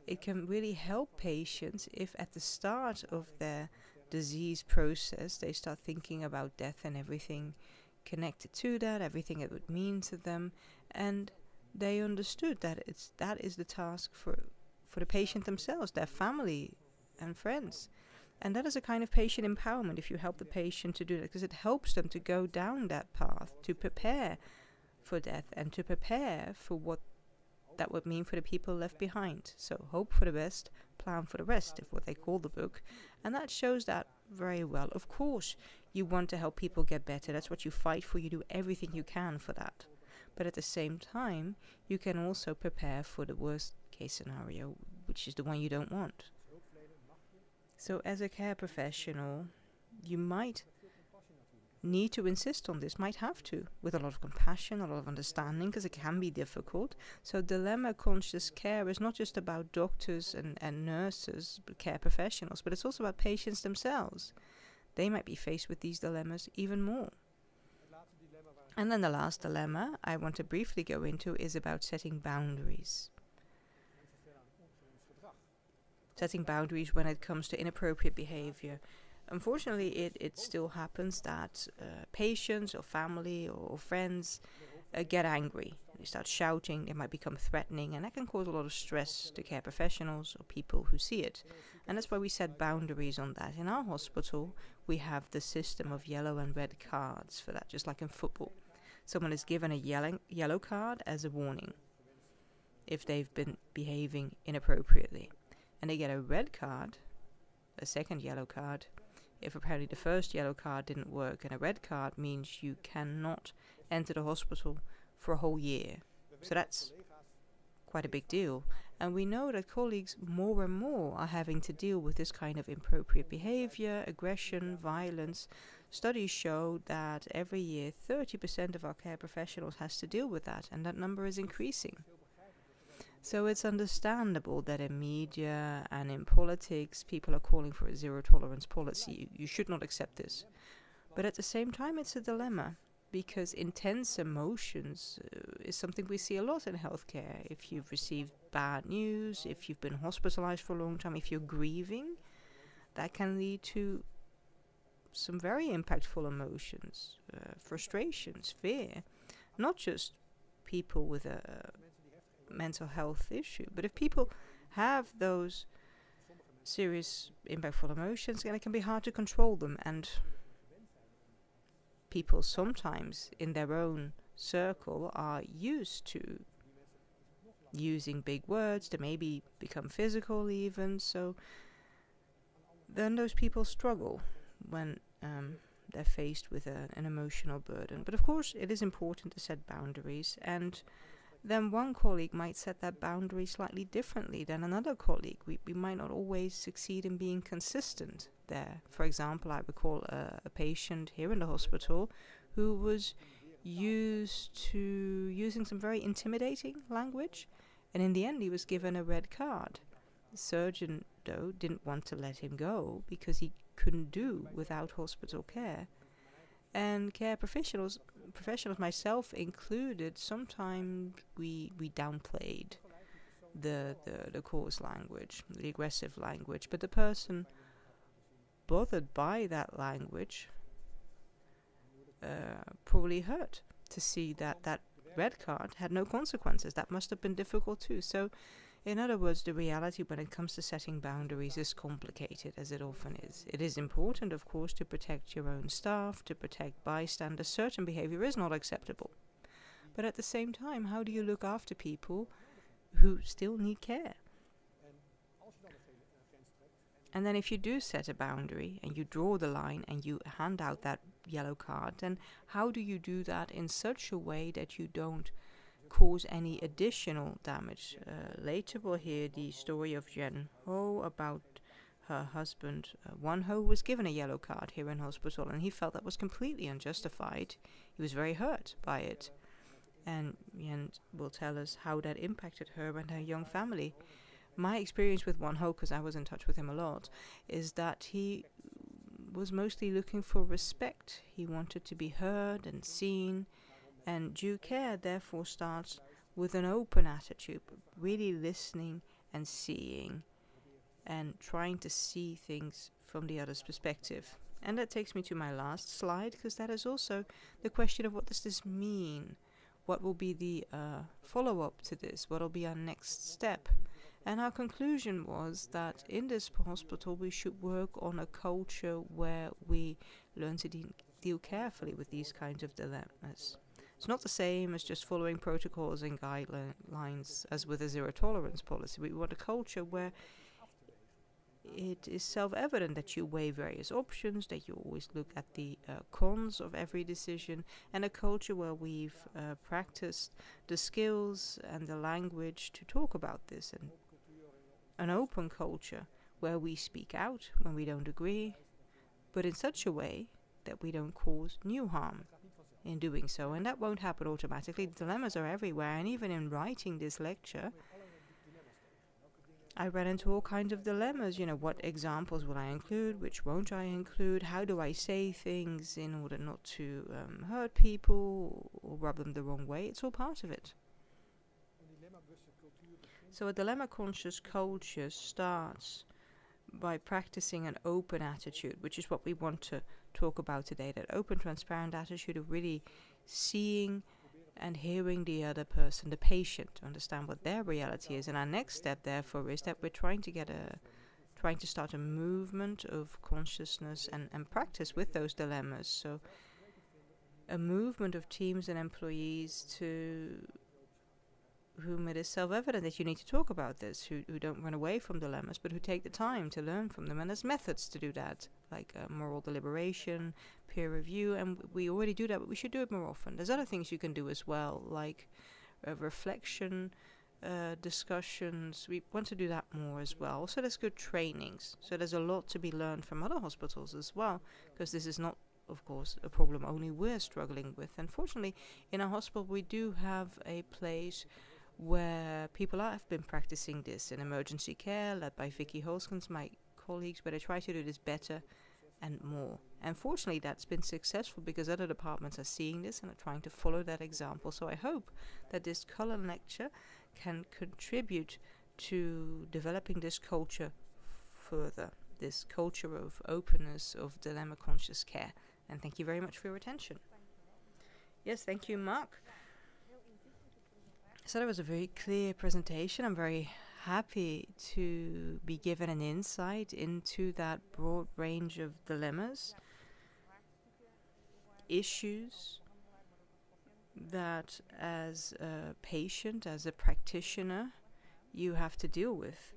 it can really help patients if at the start of their disease process they start thinking about death and everything connected to that, everything it would mean to them, and they understood that that is the task for the patient themselves, their family and friends. And that is a kind of patient empowerment if you help the patient to do that, because it helps them to go down that path, to prepare for death and to prepare for what that would mean for the people left behind. So hope for the best, plan for the rest, is what they call the book. And that shows that very well. Of course, you want to help people get better. That's what you fight for. You do everything you can for that. But at the same time, you can also prepare for the worst case scenario, which is the one you don't want. So as a care professional, you might need to insist on this, might have to, with a lot of compassion, a lot of understanding, because it can be difficult. So dilemma-conscious care is not just about doctors and nurses, but care professionals, but it's also about patients themselves. They might be faced with these dilemmas even more. And then the last dilemma I want to briefly go into is about setting boundaries. Setting boundaries when it comes to inappropriate behavior. Unfortunately, it still happens that patients or family or friends get angry. They start shouting, they might become threatening, and that can cause a lot of stress to care professionals or people who see it. And that's why we set boundaries on that. In our hospital, we have the system of yellow and red cards for that, just like in football. Someone is given a yellow card as a warning if they've been behaving inappropriately. And they get a red card, a second yellow card, if apparently the first yellow card didn't work. And a red card means you cannot enter the hospital for a whole year. So that's quite a big deal. And we know that colleagues more and more are having to deal with this kind of inappropriate behavior, aggression, violence. Studies show that every year 30% of our care professionals has to deal with that, and that number is increasing. So it's understandable that in media and in politics, people are calling for a zero-tolerance policy. You should not accept this. But at the same time, it's a dilemma, because intense emotions is something we see a lot in healthcare. If you've received bad news, if you've been hospitalized for a long time, if you're grieving, that can lead to some very impactful emotions, frustrations, fear. Not just people with a mental health issue, but if people have those serious impactful emotions, then it can be hard to control them. And people sometimes in their own circle are used to using big words to maybe become physical even. So then those people struggle when they're faced with an emotional burden. But of course it is important to set boundaries, and then one colleague might set that boundary slightly differently than another colleague. We might not always succeed in being consistent there. For example, I recall a patient here in the hospital who was used to using some very intimidating language, and in the end he was given a red card. The surgeon, though, didn't want to let him go because he couldn't do without hospital care. And care professionals, myself included, sometimes we downplayed the coarse language, the aggressive language. But the person bothered by that language probably hurt to see that red card had no consequences. That must have been difficult too. So, in other words, the reality when it comes to setting boundaries is complicated, as it often is. It is important, of course, to protect your own staff, to protect bystanders. Certain behavior is not acceptable. But at the same time, how do you look after people who still need care? And then if you do set a boundary and you draw the line and you hand out that yellow card, then how do you do that in such a way that you don't cause any additional damage? Later we'll hear the story of Jen Ho about her husband. Wan Ho was given a yellow card here in hospital, and he felt that was completely unjustified. He was very hurt by it. And Jen will tell us how that impacted her and her young family. My experience with Wan Ho, because I was in touch with him a lot, is that he was mostly looking for respect. He wanted to be heard and seen. And due care therefore starts with an open attitude, really listening and seeing and trying to see things from the other's perspective. And that takes me to my last slide, because that is also the question of what does this mean? What will be the follow-up to this? What will be our next step? And our conclusion was that in this hospital we should work on a culture where we learn to deal carefully with these kinds of dilemmas. It's not the same as just following protocols and guidelines as with a zero tolerance policy. We want a culture where it is self-evident that you weigh various options, that you always look at the cons of every decision, and a culture where we've practiced the skills and the language to talk about this, and an open culture where we speak out when we don't agree, but in such a way that we don't cause new harm in doing so. And that won't happen automatically. The dilemmas are everywhere, and even in writing this lecture, I ran into all kinds of dilemmas. You know, what examples will I include, which won't I include, how do I say things in order not to hurt people or rub them the wrong way. It's all part of it. So a dilemma-conscious culture starts by practicing an open attitude, which is what we want to talk about today, that open, transparent attitude of really seeing and hearing the other person, the patient, to understand what their reality is. And our next step, therefore, is that we're trying to start a movement of consciousness and practice with those dilemmas. So a movement of teams and employees to whom it is self-evident that you need to talk about this, who don't run away from dilemmas, but who take the time to learn from them. And there's methods to do that, like moral deliberation, peer review, and we already do that, but we should do it more often. There's other things you can do as well, like reflection, discussions. We want to do that more as well. Also, there's good trainings. So there's a lot to be learned from other hospitals as well, because this is not, of course, a problem only we're struggling with. Unfortunately, in our hospital, we do have a place where people have been practicing this in emergency care, led by Vicky Holskens, my colleagues, but I try to do this better and more. And fortunately, that's been successful because other departments are seeing this and are trying to follow that example. So I hope that this Cullen lecture can contribute to developing this culture further, this culture of openness, of dilemma-conscious care. And thank you very much for your attention. Yes, thank you, Mark. So that was a very clear presentation. I'm very happy to be given an insight into that broad range of dilemmas, issues that as a patient, as a practitioner, you have to deal with.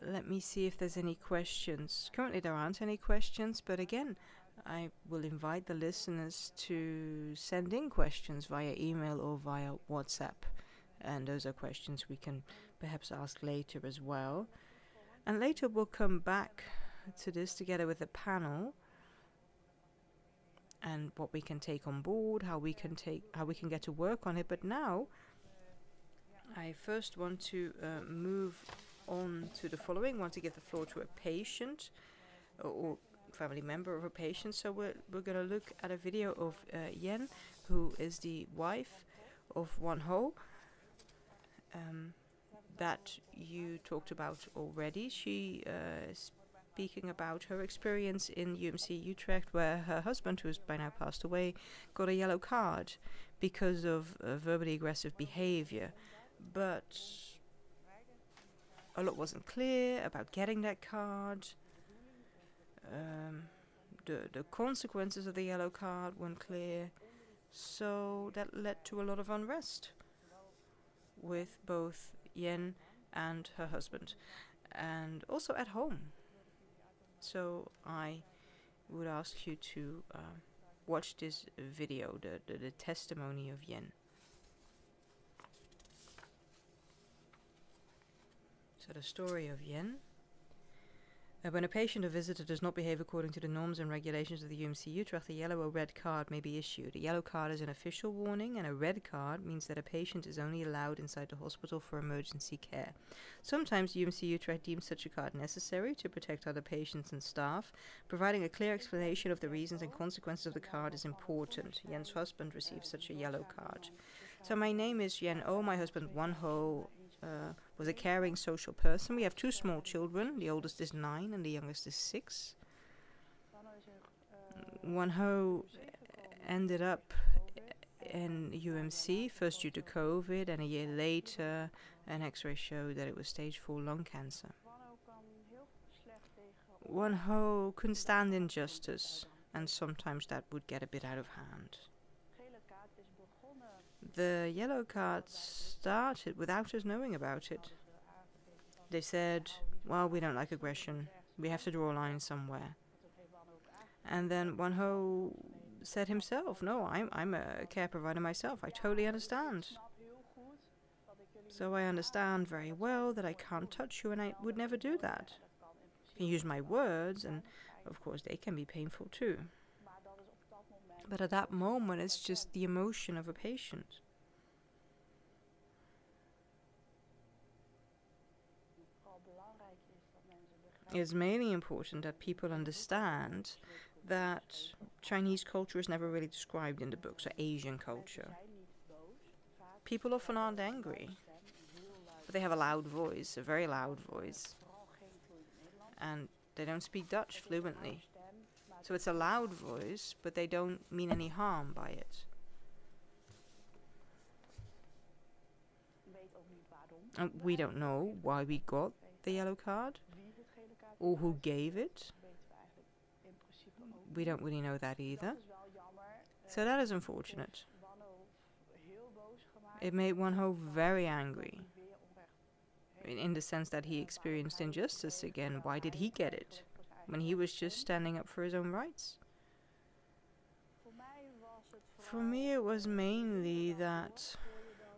Let me see if there's any questions. Currently there aren't any questions, but again, I will invite the listeners to send in questions via email or via WhatsApp. And those are questions we can perhaps ask later as well. And later we'll come back to this together with a panel and what we can take on board, how we can get to work on it. But now I first want to move on to the following. I want to give the floor to a patient or family member of a patient. So we're going to look at a video of Yen, who is the wife of Wan Ho, that you talked about already. She is speaking about her experience in UMC Utrecht, where her husband, who has by now passed away, got a yellow card because of verbally aggressive behavior. But a lot wasn't clear about getting that card. The consequences of the yellow card weren't clear, so that led to a lot of unrest with both Yen and her husband, and also at home. So I would ask you to watch this video, the testimony of Yen. So the story of Yen. When a patient or visitor does not behave according to the norms and regulations of the UMC Utrecht, a yellow or red card may be issued. A yellow card is an official warning, and a red card means that a patient is only allowed inside the hospital for emergency care. Sometimes UMC Utrecht deems such a card necessary to protect other patients and staff. Providing a clear explanation of the reasons and consequences of the card is important. Yen's husband received such a yellow card. So my name is Yen Oh. My husband Wan Ho was a caring social person. We have 2 small children. The oldest is 9 and the youngest is 6. Wan Ho ended up in UMC, first due to COVID, and a year later an x-ray showed that it was stage 4 lung cancer. Wan Ho couldn't stand injustice, and sometimes that would get a bit out of hand. The yellow card started without us knowing about it. They said, well, we don't like aggression. We have to draw a line somewhere. And then Wan-ho said himself, no, I'm a care provider myself. I totally understand. So I understand very well that I can't touch you, and I would never do that. I can use my words, and of course they can be painful too. But at that moment, it's just the emotion of a patient. It's mainly important that people understand that Chinese culture is never really described in the books, or Asian culture. People often aren't angry, but they have a loud voice, a very loud voice. And they don't speak Dutch fluently. So it's a loud voice, but they don't mean any harm by it. And we don't know why we got the yellow card, or who gave it. We don't really know that either. So that is unfortunate. It made Wan-ho very angry. In the sense that he experienced injustice again. Why did he get it? When he was just standing up for his own rights. For me it was mainly that,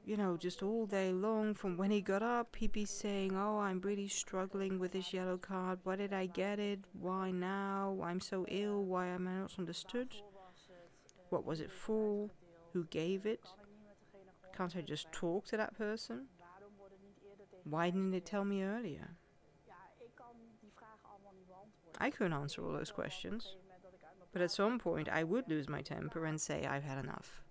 you know, just all day long, from when he got up, he'd be saying, oh, I'm really struggling with this yellow card. Why did I get it? Why now? I'm so ill. Why am I not understood? What was it for? Who gave it? Can't I just talk to that person? Why didn't they tell me earlier? I couldn't answer all those questions. But at some point I would lose my temper and say I've had enough.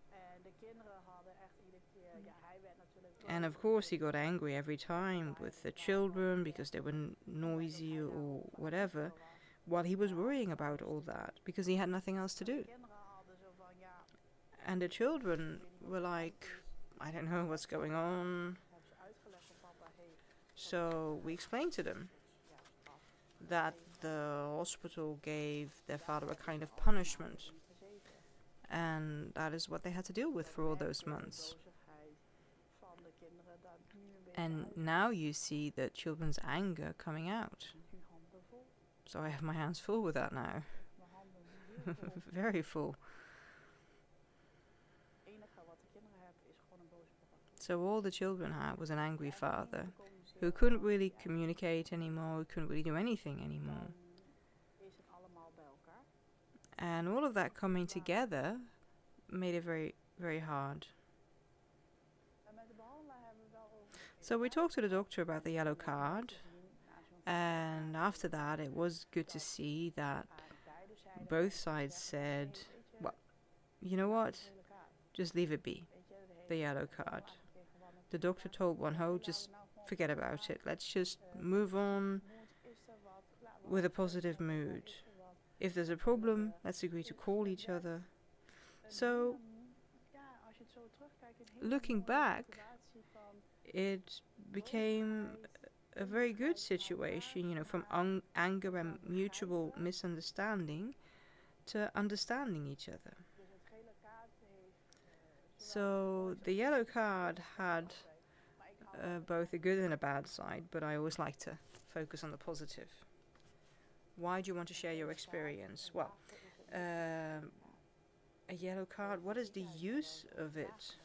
And of course he got angry every time with the children because they were noisy or whatever, while he was worrying about all that because he had nothing else to do. And the children were like, I don't know what's going on. So we explained to them that the hospital gave their father a kind of punishment. And that is what they had to deal with for all those months. And now you see the children's anger coming out. So I have my hands full with that now. Very full. So all the children had was an angry father who couldn't really communicate anymore, who couldn't really do anything anymore. And all of that coming together made it very, very hard. So we talked to the doctor about the yellow card, and after that it was good to see that both sides said, well, you know what, just leave it be, the yellow card. The doctor told Wan-ho, just forget about it, let's just move on with a positive mood. If there's a problem, let's agree to call each other. So, looking back, it became a very good situation, you know, from anger and mutual misunderstanding to understanding each other. So the yellow card had both a good and a bad side, but I always like to focus on the positive. Why do you want to share your experience? Well, a yellow card, what is the use of it?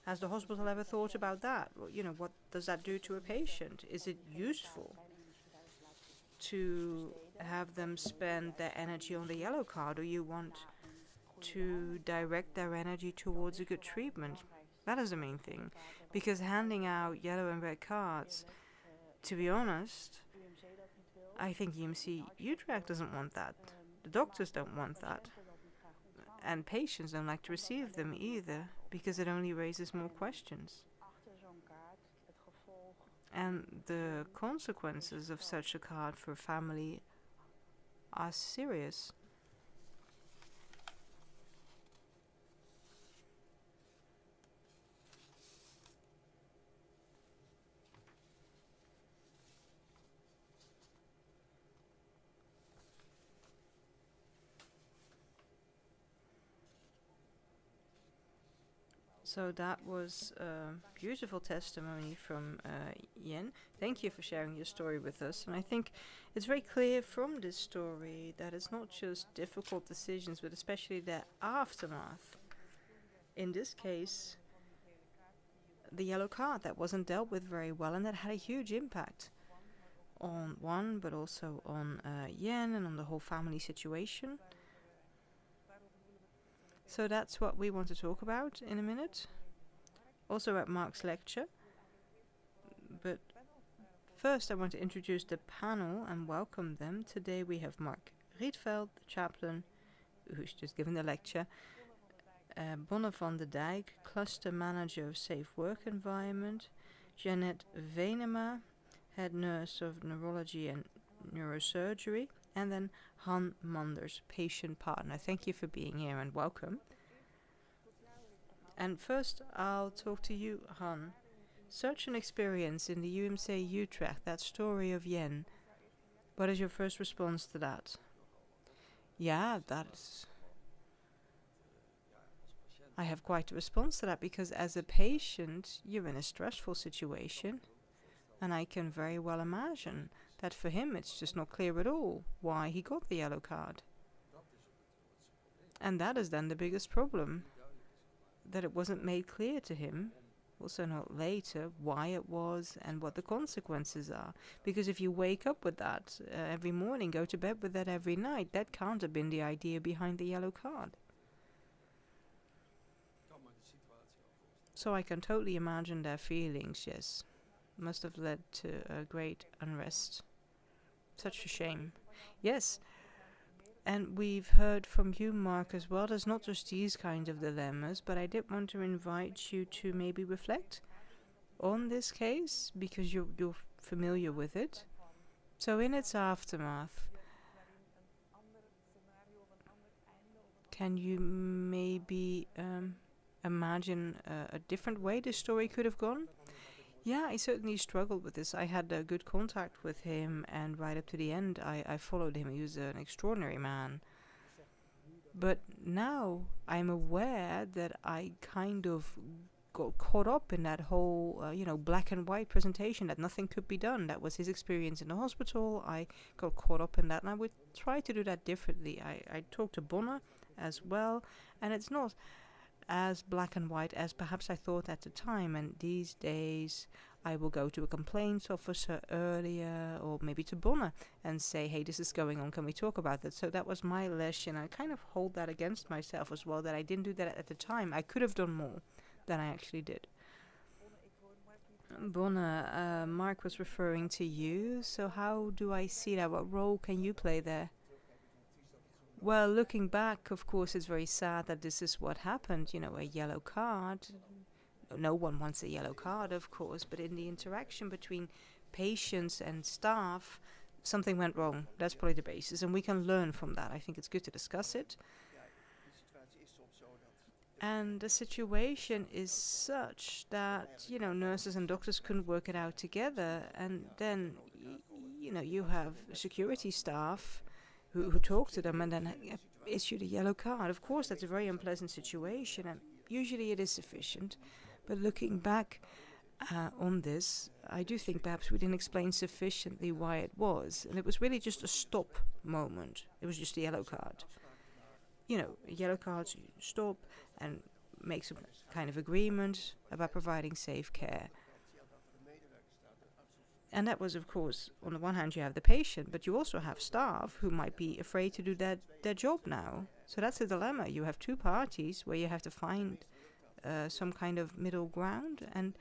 Has the hospital ever thought about that? Well, you know, what does that do to a patient? Is it useful to have them spend their energy on the yellow card, or you want to direct their energy towards a good treatment? That is the main thing. Because handing out yellow and red cards, to be honest, I think UMC Utrecht doesn't want that. The doctors don't want that. And patients don't like to receive them either, because it only raises more questions. And the consequences of such a card for a family are serious. So that was a beautiful testimony from Yen. Thank you for sharing your story with us. And I think it's very clear from this story that it's not just difficult decisions, but especially their aftermath. In this case, the yellow card that wasn't dealt with very well, and that had a huge impact on one, but also on Yen and on the whole family situation. So that's what we want to talk about in a minute. Also at Mark's lecture. But first I want to introduce the panel and welcome them. Today we have Mark Rietveld, the chaplain, who's just given the lecture. Bonne van de Dijk, cluster manager of Safe Work Environment. Jeannette Venema, head nurse of neurology and neurosurgery. And then Han Manders, patient partner. Thank you for being here and welcome. And first I'll talk to you, Han. Such an experience in the UMC Utrecht, that story of Yen. What is your first response to that? Yeah, that's... I have quite a response to that, because as a patient, you're in a stressful situation. And I can very well imagine that for him it's just not clear at all why he got the yellow card. And that is then the biggest problem, that it wasn't made clear to him, also not later, why it was and what the consequences are. Because if you wake up with that every morning, go to bed with that every night, that can't have been the idea behind the yellow card. So I can totally imagine their feelings, yes. Must have led to a great unrest. Such a shame. Yes, and we've heard from you, Mark, as well. There's not just these kinds of dilemmas, but I did want to invite you to maybe reflect on this case, because you're familiar with it. So in its aftermath, can you maybe imagine a different way this story could have gone? Yeah, I certainly struggled with this. I had a good contact with him, and right up to the end I followed him. He was an extraordinary man. But now I'm aware that I kind of got caught up in that whole, black and white presentation, that nothing could be done. That was his experience in the hospital. I got caught up in that, and I would try to do that differently. I talked to Bonne as well, and it's not as black and white as perhaps I thought at the time. And these days I will go to a complaints officer earlier, or maybe to Bonne, and say, hey, this is going on, can we talk about that? So that was my lesson. I kind of hold that against myself as well, that I didn't do that at the time. I could have done more than I actually did. Bonne, Mark was referring to you, so how do I see that? What role can you play there? Well, looking back, of course, it's very sad that this is what happened, a yellow card. No one wants a yellow card, of course, but in the interaction between patients and staff, something went wrong. That's probably the basis, and we can learn from that. I think it's good to discuss it. And the situation is such that, nurses and doctors couldn't work it out together, and then, you have security staff who talk to them and then issue the yellow card. Of course, that's a very unpleasant situation, and usually it is sufficient. But looking back on this, I do think perhaps we didn't explain sufficiently why it was. And it was really just a stop moment. It was just a yellow card. Yellow cards, you stop and make some kind of agreement about providing safe care. And that was, of course, on the one hand, you have the patient, but you also have staff who might be afraid to do their job now. So that's a dilemma. You have two parties where you have to find some kind of middle ground, and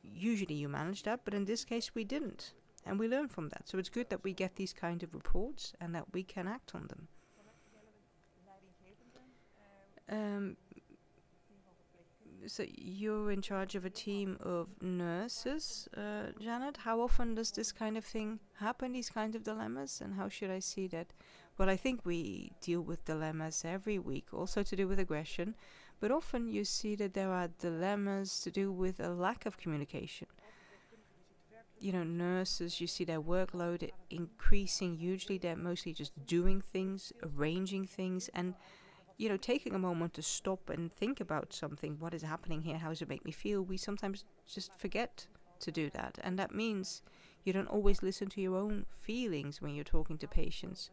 usually you manage that, but in this case we didn't. And we learn from that. So it's good that we get these kind of reports and that we can act on them. So you're in charge of a team of nurses, Janet. How often does this kind of thing happen, these kinds of dilemmas, and how should I see that? Well, I think we deal with dilemmas every week, also to do with aggression, but often you see that there are dilemmas to do with a lack of communication. Nurses, you see their workload increasing hugely. They're mostly just doing things, arranging things, and taking a moment to stop and think about something. What is happening here? How does it make me feel? We sometimes just forget to do that. And that means you don't always listen to your own feelings when you're talking to patients.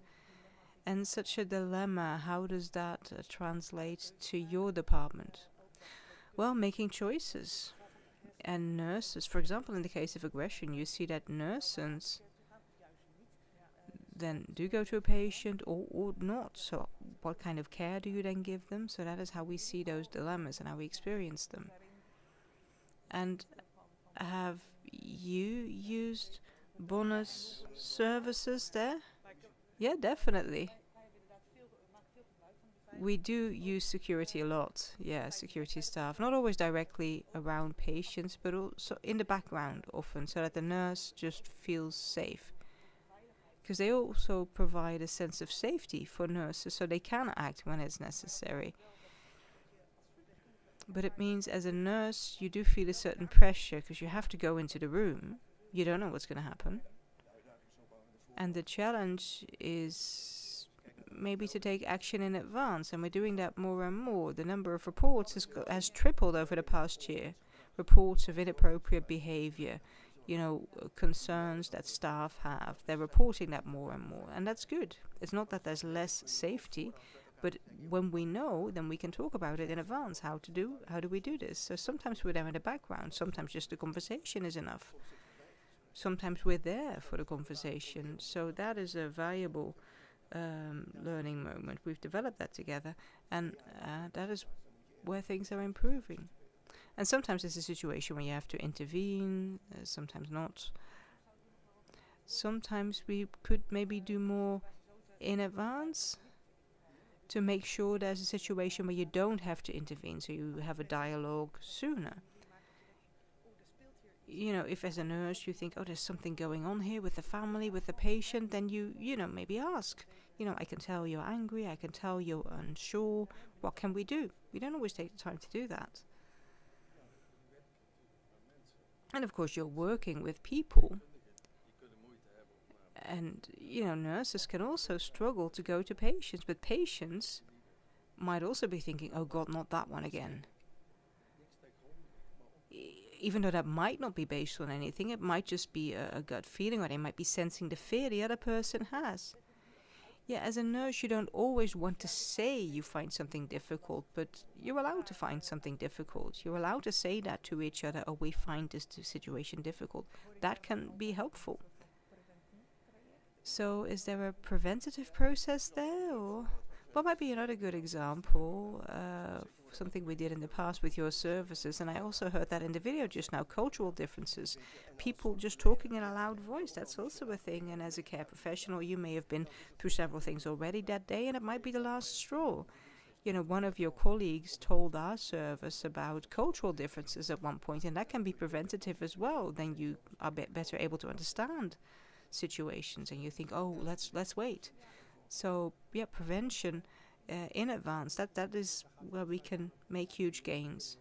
And such a dilemma, how does that translate to your department? Well, making choices. And nurses, for example, in the case of aggression, you see that nurses then do go to a patient or not. So what kind of care do you then give them? So that is how we see those dilemmas and how we experience them. And have you used bonus services there? Yeah, definitely. We do use security a lot. Yeah, security staff. Not always directly around patients, but also in the background often, so that the nurse just feels safe. Because they also provide a sense of safety for nurses, so they can act when it's necessary. But it means as a nurse, you do feel a certain pressure, because you have to go into the room. You don't know what's going to happen. And the challenge is maybe to take action in advance, and we're doing that more and more. The number of reports has tripled over the past year. Reports of inappropriate behavior, concerns that staff have. They're reporting that more and more, and that's good. It's not that there's less safety, but when we know, then we can talk about it in advance. How do we do this? So sometimes we're there in the background. Sometimes just the conversation is enough. Sometimes we're there for the conversation. So that is a valuable learning moment. We've developed that together, and that is where things are improving. And sometimes it's a situation where you have to intervene, sometimes not. Sometimes we could maybe do more in advance to make sure there's a situation where you don't have to intervene, so you have a dialogue sooner. If as a nurse you think, there's something going on here with the family, with the patient, then you maybe ask. I can tell you're angry, I can tell you're unsure. What can we do? We don't always take the time to do that. And of course, you're working with people. And, nurses can also struggle to go to patients, but patients might also be thinking, oh God, not that one again. Even though that might not be based on anything, it might just be a gut feeling, or they might be sensing the fear the other person has. Yeah, as a nurse, you don't always want to say you find something difficult, but you're allowed to find something difficult. You're allowed to say that to each other, we find this situation difficult. That can be helpful. So is there a preventative process there? Or what might be another good example of something we did in the past with your services? And I also heard that in the video just now, cultural differences. People just talking in a loud voice, that's also a thing. And as a care professional, you may have been through several things already that day, and it might be the last straw. One of your colleagues told our service about cultural differences at one point, and that can be preventative as well. Then you are better able to understand situations, and you think, let's wait. So yeah, prevention in advance, that is where we can make huge gains.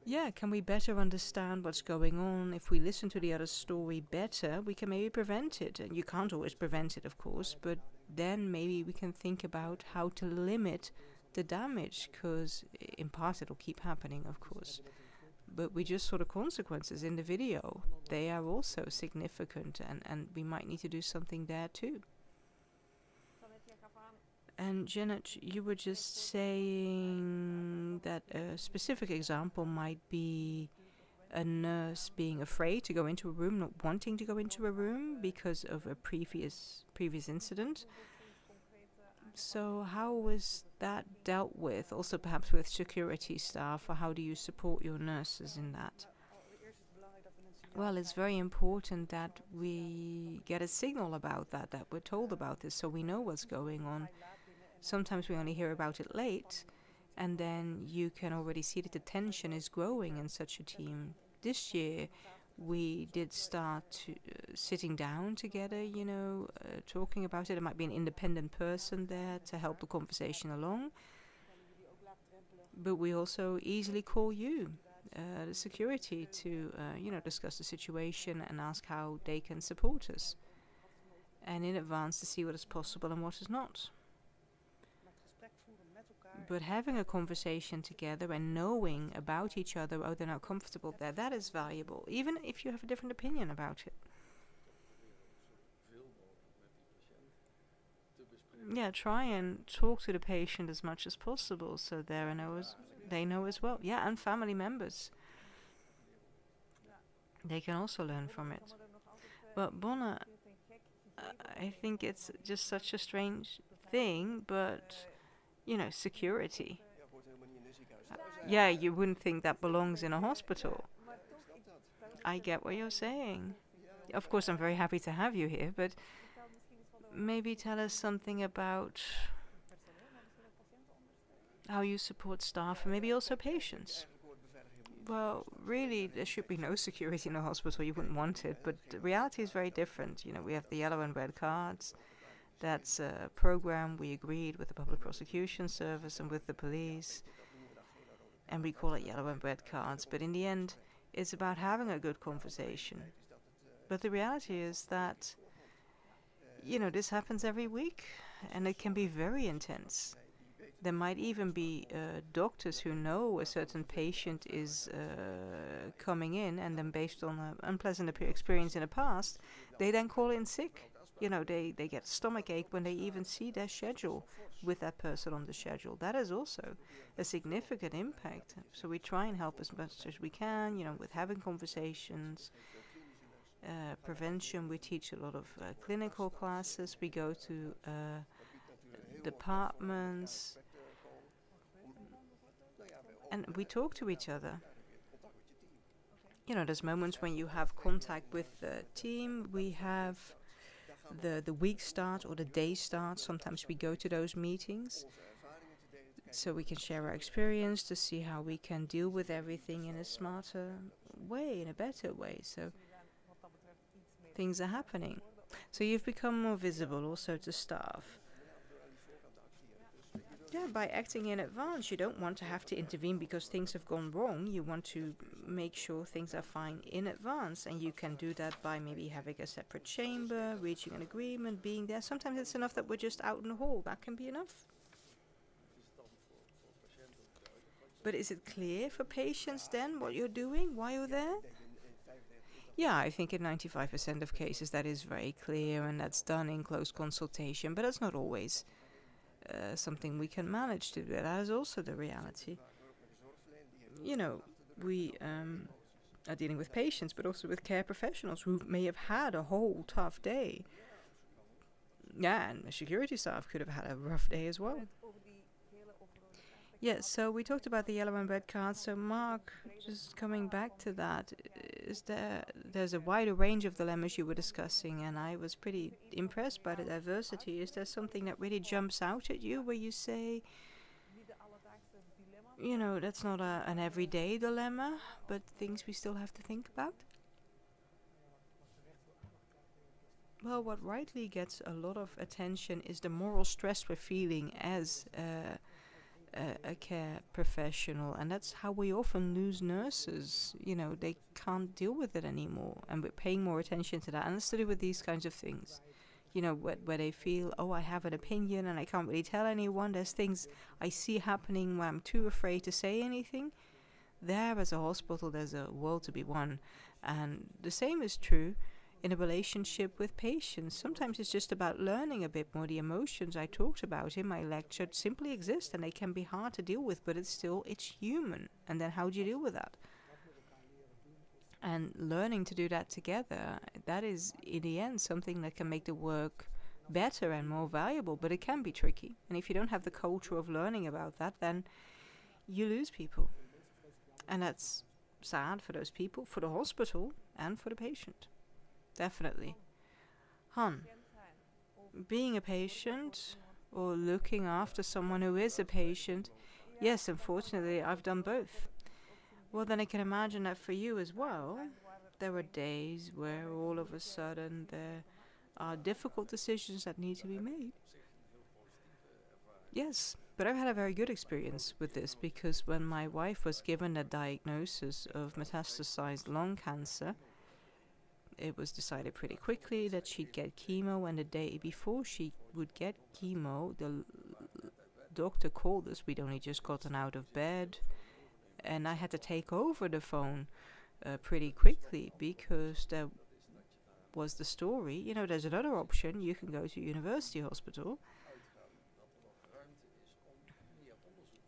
Yeah, can we better understand what's going on? If we listen to the other story better, we can maybe prevent it. And you can't always prevent it, of course, but then maybe we can think about how to limit the damage, because in part it'll keep happening, of course. But we just saw the consequences in the video. They are also significant, and we might need to do something there too. And Janet, you were just saying that a specific example might be a nurse being afraid to go into a room, not wanting to go into a room because of a previous incident. So how was that dealt with? Also perhaps with security staff, or how do you support your nurses in that? Well, it's very important that we get a signal about that we're told about this, so we know what's going on. Sometimes we only hear about it late, and then you can already see that the tension is growing in such a team. This year, we did start sitting down together, talking about it. There might be an independent person there to help the conversation along. But we also easily call you, the security, to discuss the situation and ask how they can support us. And in advance to see what is possible and what is not. But having a conversation together and knowing about each other, oh, they're not comfortable there, that is valuable, even if you have a different opinion about it. Yeah, try and talk to the patient as much as possible so they know as well. Yeah, and family members. They can also learn from it. But Bonne, I think it's just such a strange thing, but, you know, security. Yeah, you wouldn't think that belongs in a hospital. I get what you're saying. Of course, I'm very happy to have you here, but maybe tell us something about how you support staff and maybe also patients. Well, really, there should be no security in a hospital. You wouldn't want it, but the reality is very different. You know, we have the yellow and red cards. That's a program we agreed with the Public Prosecution Service and with the police. And we call it yellow and red cards. But in the end, it's about having a good conversation. But the reality is that, you know, this happens every week, and it can be very intense. There might even be doctors who know a certain patient is coming in, and then based on an unpleasant experience in the past, they then call in sick. You know, they get stomachache when they even see their schedule with that person on the schedule. That is also a significant impact. So we try and help as much as we can, you know, with having conversations. Prevention, we teach a lot of clinical classes. We go to departments. And we talk to each other. You know, there's moments when you have contact with the team. We have the week start or the day start. Sometimes we go to those meetings so we can share our experience to see how we can deal with everything in a smarter way, in a better way. So things are happening. So you've become more visible also to staff. Yeah, by acting in advance, you don't want to have to intervene because things have gone wrong. You want to make sure things are fine in advance, and you can do that by maybe having a separate chamber, reaching an agreement, being there. Sometimes it's enough that we're just out in the hall. That can be enough. But is it clear for patients then what you're doing, why you're there? Yeah, I think in 95% of cases that is very clear, and that's done in close consultation, but that's not always something we can manage to do. That is also the reality. You know, we are dealing with patients, but also with care professionals who may have had a whole tough day. Yeah, and the security staff could have had a rough day as well. Yeah, so we talked about the yellow and red cards. So Mark, just coming back to that, there's a wider range of dilemmas you were discussing, and I was pretty impressed by the diversity. Is there something that really jumps out at you where you say, you know, that's not an everyday dilemma, but things we still have to think about? Well, what rightly gets a lot of attention is the moral stress we're feeling as a care professional, and that's how we often lose nurses. You know, they can't deal with it anymore, and we're paying more attention to that, and it's to do with these kinds of things, you know, where they feel, oh, I have an opinion and I can't really tell anyone. There's things I see happening where I'm too afraid to say anything. There, as a hospital, there's a world to be won, and the same is true in a relationship with patients. Sometimes it's just about learning a bit more. The emotions I talked about in my lecture simply exist, and they can be hard to deal with, but it's human. And then how do you deal with that? And learning to do that together, that is in the end something that can make the work better and more valuable, but it can be tricky. And if you don't have the culture of learning about that, then you lose people. And that's sad for those people, for the hospital, and for the patient. Definitely. Han, being a patient or looking after someone who is a patient, yes, unfortunately, I've done both. Well, then I can imagine that for you as well, there are days where all of a sudden there are difficult decisions that need to be made. Yes, but I've had a very good experience with this, because when my wife was given a diagnosis of metastasized lung cancer, it was decided pretty quickly that she'd get chemo, and the day before she would get chemo, the doctor called us, we'd only just gotten out of bed, and I had to take over the phone pretty quickly, because there was the story, you know, there's another option. You can go to university hospital,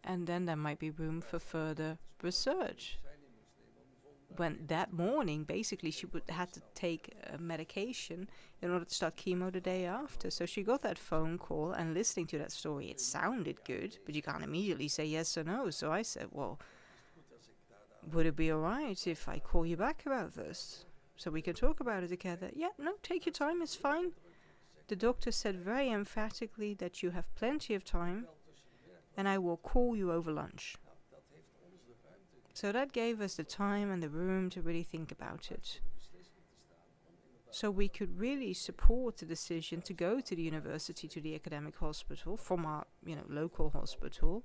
and then there might be room for further research. When that morning, basically, she had to take medication in order to start chemo the day after. So she got that phone call, and listening to that story, it sounded good, but you can't immediately say yes or no. So I said, well, would it be all right if I call you back about this so we can talk about it together? Yeah, no, take your time, it's fine. The doctor said very emphatically that you have plenty of time, and I will call you over lunch. So that gave us the time and the room to really think about it. So we could really support the decision to go to the university, to the academic hospital, from our, local hospital.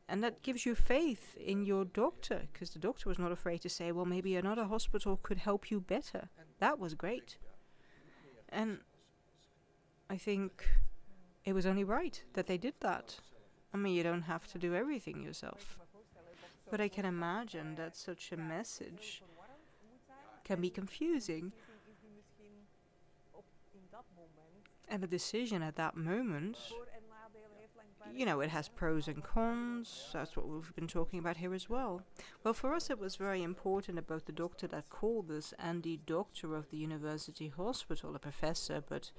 And that gives you faith in your doctor, because the doctor was not afraid to say, well, maybe another hospital could help you better. That was great. And I think it was only right that they did that. I mean, you don't have to do everything yourself. But I can imagine that such a message can be confusing. And the decision at that moment, it has pros and cons. That's what we've been talking about here as well. Well, for us it was very important that both the doctor that called us and the doctor of the university hospital, a professor, but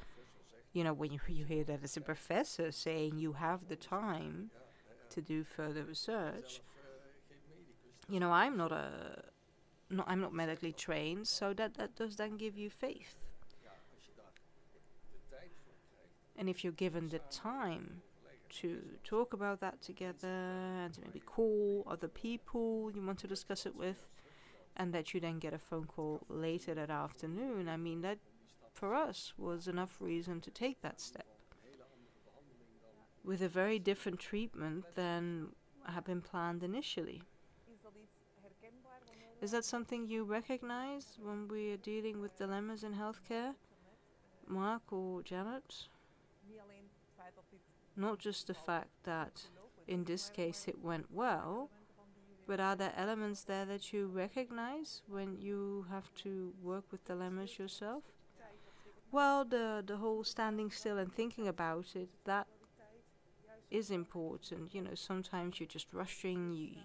when you hear that it's a professor saying you have the time to do further research, I'm not medically trained, so that does then give you faith. And if you're given the time to talk about that together, and to maybe call other people you want to discuss it with, and that you then get a phone call later that afternoon, I mean, that for us was enough reason to take that step, with a very different treatment than had been planned initially. Is that something you recognize when we are dealing with dilemmas in healthcare, Mark or Janet? Not just the fact that in this case it went well, but are there elements there that you recognize when you have to work with dilemmas yourself? Well, the whole standing still and thinking about it, that is important. Sometimes you're just rushing,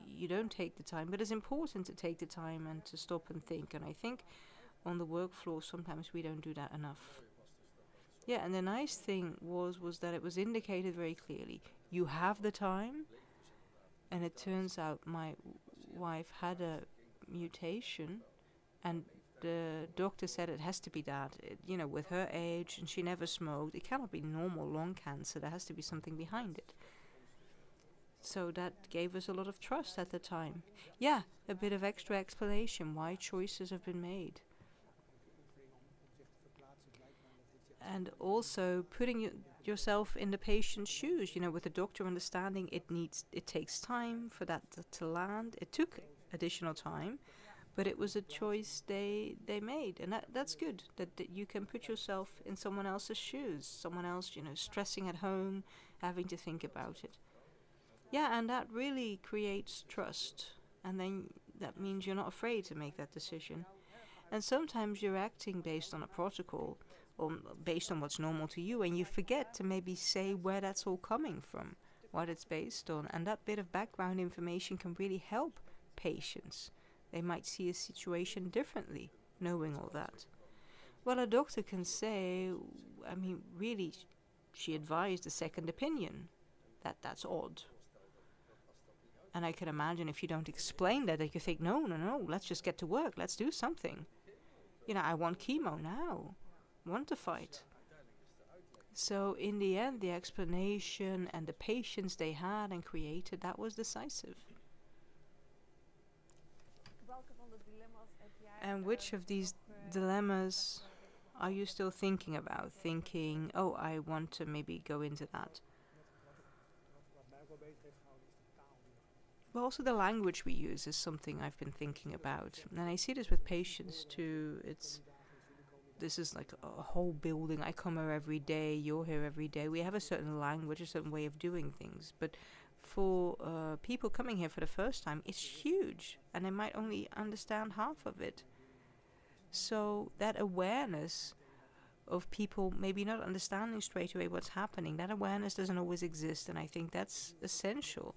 you don't take the time, but it's important to take the time and to stop and think. And I think on the work floor sometimes we don't do that enough. Yeah, and the nice thing was that it was indicated very clearly. You have the time, and it turns out my wife had a mutation, and the doctor said it has to be that. With her age, and she never smoked, it cannot be normal lung cancer. There has to be something behind it. So that gave us a lot of trust at the time. Yeah, a bit of extra explanation why choices have been made. And also putting yourself in the patient's shoes, with the doctor understanding it takes time for that to land. It took additional time, but it was a choice they made, and that's good, that you can put yourself in someone else's shoes, someone else, stressing at home, having to think about it. Yeah, and that really creates trust, and then that means you're not afraid to make that decision. And sometimes you're acting based on a protocol, or based on what's normal to you, and you forget to maybe say where that's all coming from, what it's based on, and that bit of background information can really help patients. They might see a situation differently, knowing all that. Well, a doctor can say, really, she advised a second opinion. That's odd. And I can imagine if you don't explain that, they could think, no, let's just get to work, let's do something. I want chemo now. Want to fight. So in the end, the explanation and the patience they had and created, that was decisive. And which of these dilemmas are you still thinking about? Thinking, oh, I want to maybe go into that. But also the language we use is something I've been thinking about. And I see this with patients too. this is like a whole building. I come here every day, you're here every day. We have a certain language, a certain way of doing things. But for people coming here for the first time, it's huge, and they might only understand half of it. So that awareness of people maybe not understanding straight away what's happening, that awareness doesn't always exist, and I think that's essential.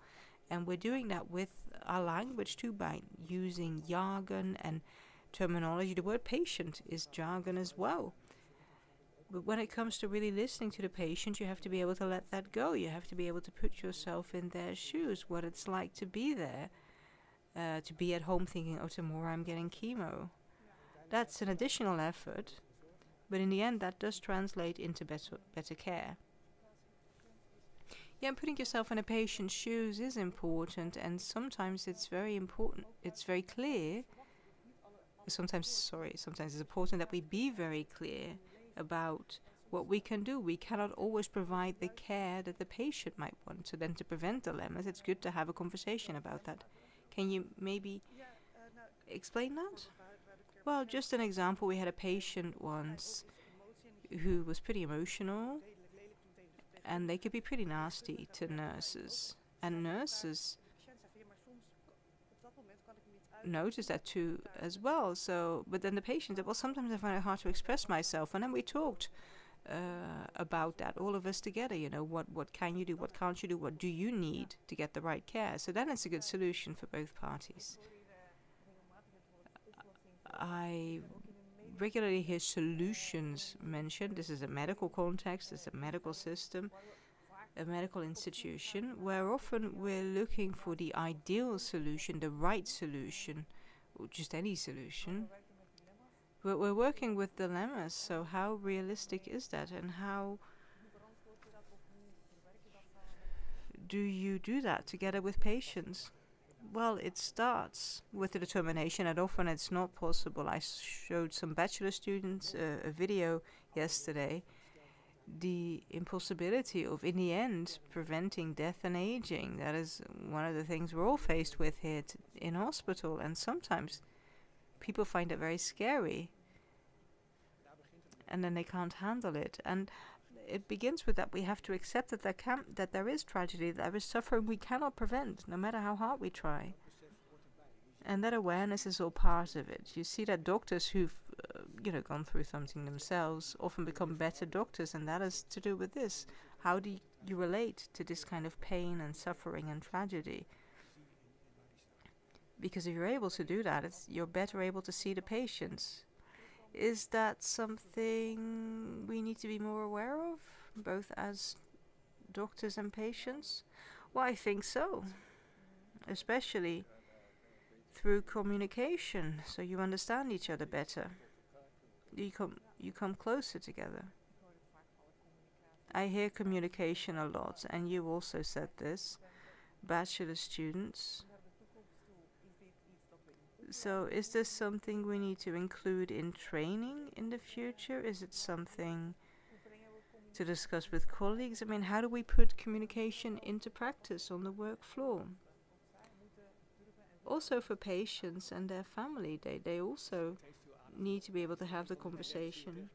And we're doing that with our language too, by using jargon and terminology. The word patient is jargon as well. But when it comes to really listening to the patient, you have to be able to let that go. You have to be able to put yourself in their shoes, what it's like to be there, to be at home thinking, oh, tomorrow I'm getting chemo. That's an additional effort, but in the end that does translate into better care. Yeah, and putting yourself in a patient's shoes is important, and sometimes it's very important, it's very clear. Sometimes it's important that we be very clear about what we can do. We cannot always provide the care that the patient might want. So then to prevent dilemmas, it's good to have a conversation about that. Can you maybe explain that? Well, just an example, we had a patient once who was pretty emotional, and they could be pretty nasty to nurses. And nurses noticed that too as well. So, but then the patient said, well, sometimes I find it hard to express myself. And then we talked about that, all of us together, you know, what can you do, what can't you do, what do you need to get the right care? So then it's a good solution for both parties. I regularly hear solutions mentioned. This is a medical context, it's a medical system, a medical institution, where often we're looking for the ideal solution, the right solution, or just any solution. But we're working with dilemmas, so how realistic is that, and how do you do that together with patients? Well, it starts with the determination, and often it's not possible. I showed some bachelor students a video yesterday, the impossibility of, in the end, preventing death and aging. That is one of the things we're all faced with here in hospital, and sometimes people find it very scary, and then they can't handle it. And it begins with that we have to accept that there is tragedy, there is suffering we cannot prevent, no matter how hard we try. And that awareness is all part of it. You see that doctors who've gone through something themselves often become better doctors, and that is to do with this. How do you relate to this kind of pain and suffering and tragedy? Because if you're able to do that, you're better able to see the patients. Is that something we need to be more aware of, both as doctors and patients? Well, I think so, especially through communication, so you understand each other better. You come closer together. I hear communication a lot, and you also said this, bachelor students. So is this something we need to include in training in the future? Is it something to discuss with colleagues? I mean, how do we put communication into practice on the work floor? Also for patients and their family, they also need to be able to have the conversation.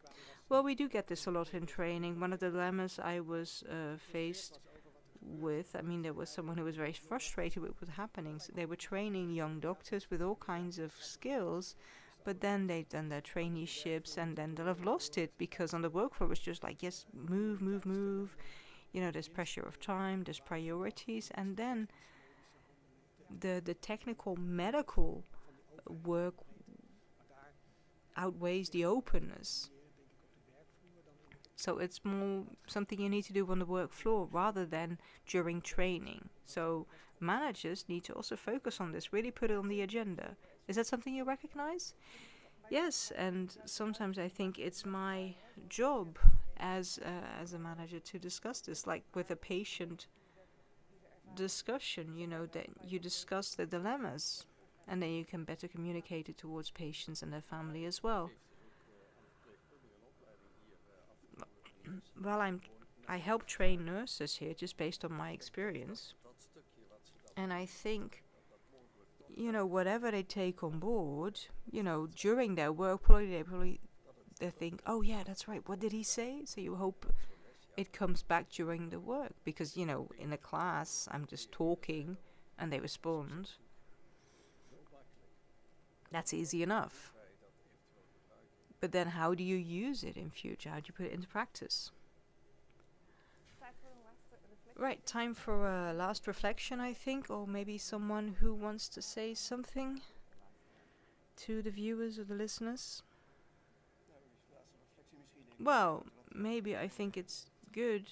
Well, we do get this a lot in training. One of the dilemmas I was faced with, I mean, there was someone who was very frustrated with what was happening. So they were training young doctors with all kinds of skills, but then they've done their traineeships, and then they'll have lost it because on the work floor it was just like, yes, move, move, move. You know, there's pressure of time, there's priorities, and then the technical medical work outweighs the openness. So it's more something you need to do on the work floor rather than during training. So managers need to also focus on this, really put it on the agenda. Is that something you recognize? Yes, and sometimes I think it's my job as a manager to discuss this, like with a patient discussion, you know, that you discuss the dilemmas, and then you can better communicate it towards patients and their family as well. Well, I help train nurses here just based on my experience, and I think, you know, whatever they take on board, you know, during their work, they probably they think, oh yeah, that's right, what did he say? So you hope it comes back during the work, because, you know, in a class I'm just talking and they respond. That's easy enough. But then how do you use it in future? How do you put it into practice? Right, time for a last reflection, I think, or maybe someone who wants to say something to the viewers or the listeners. Well, maybe I think it's good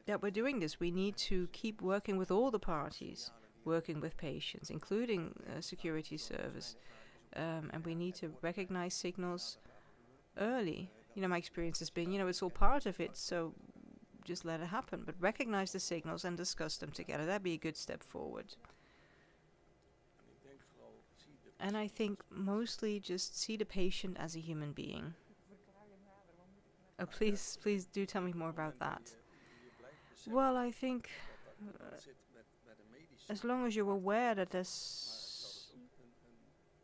that we're doing this. We need to keep working with all the parties, working with patients, including security service, and we need to recognize signals early. You know, my experience has been, you know, it's all part of it, so just let it happen. But recognize the signals and discuss them together. That'd be a good step forward. And I think mostly just see the patient as a human being. Oh, please do tell me more about that. Well, I think as long as you're aware that there's,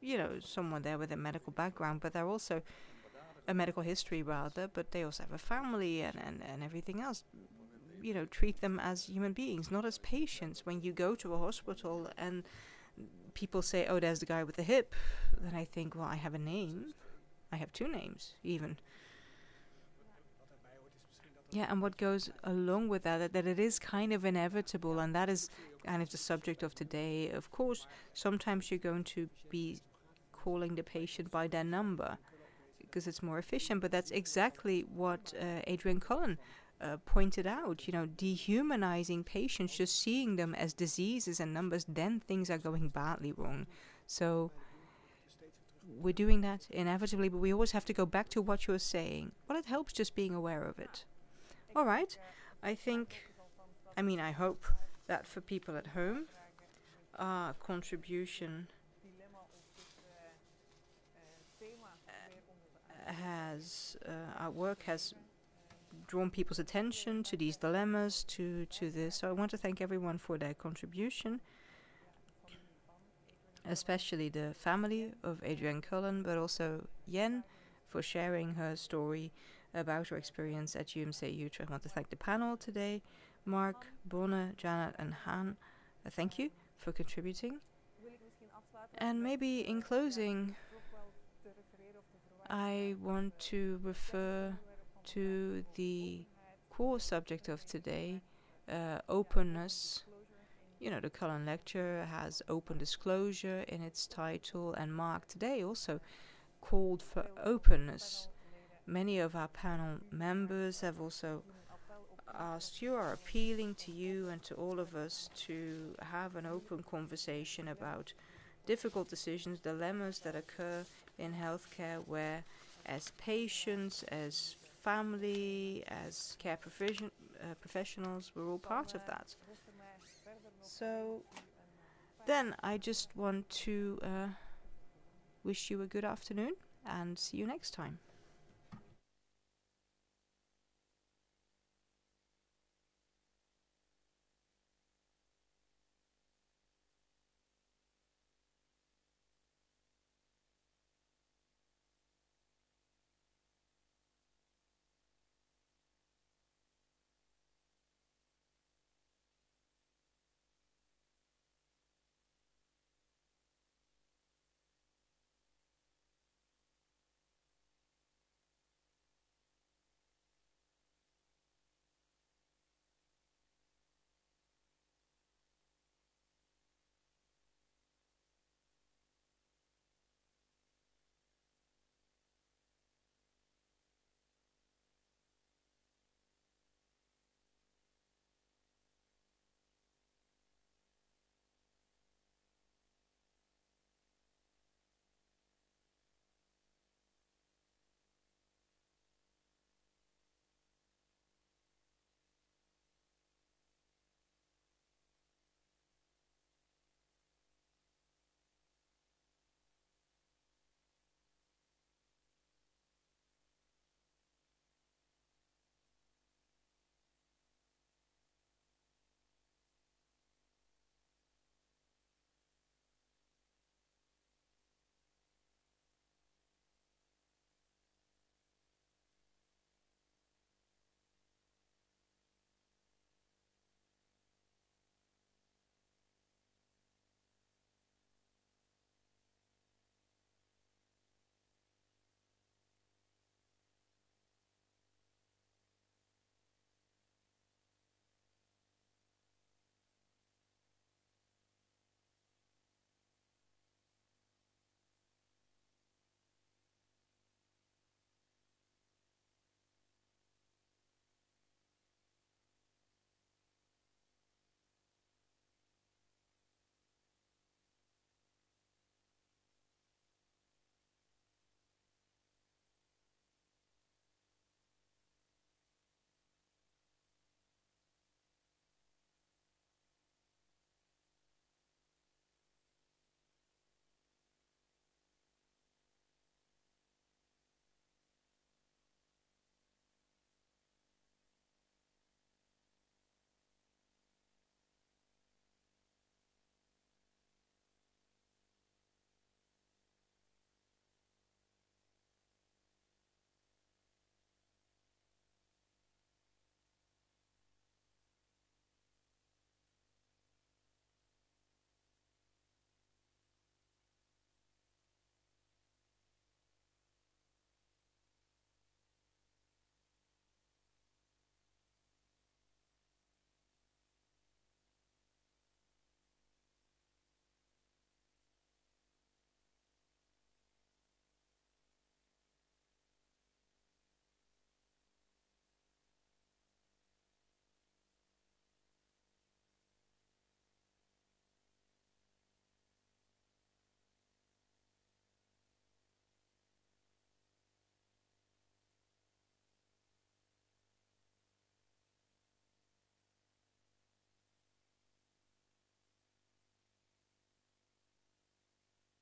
you know, someone there with a medical background, but they're also a medical history rather, but they also have a family and everything else. You know, treat them as human beings, not as patients. When you go to a hospital and people say, oh, there's the guy with the hip, then I think, well, I have a name. I have 2 names, even. Yeah, and what goes along with that it is kind of inevitable, and that is kind of the subject of today. Of course, sometimes you're going to be calling the patient by their number, because it's more efficient, but that's exactly what Adrienne Cullen pointed out. You know, dehumanizing patients, just seeing them as diseases and numbers, then things are going badly wrong. So we're doing that inevitably, but we always have to go back to what you're saying. Well, it helps just being aware of it. All right, I hope that for people at home, our contribution our work has drawn people's attention to these dilemmas, to this. So I want to thank everyone for their contribution, especially the family of Adrienne Cullen, but also Jen for sharing her story about her experience at UMC Utrecht. I want to thank the panel today, Mark, Bonne, Janet and Han. Thank you for contributing. And maybe in closing, I want to refer to the core subject of today, openness. You know, the Cullen lecture has open disclosure in its title, and Mark today also called for openness. Many of our panel members have also asked you, are appealing to you and to all of us to have an open conversation about difficult decisions, dilemmas that occur in healthcare, where as patients, as family, as care professionals, we're all part of that. So then I just want to wish you a good afternoon and see you next time.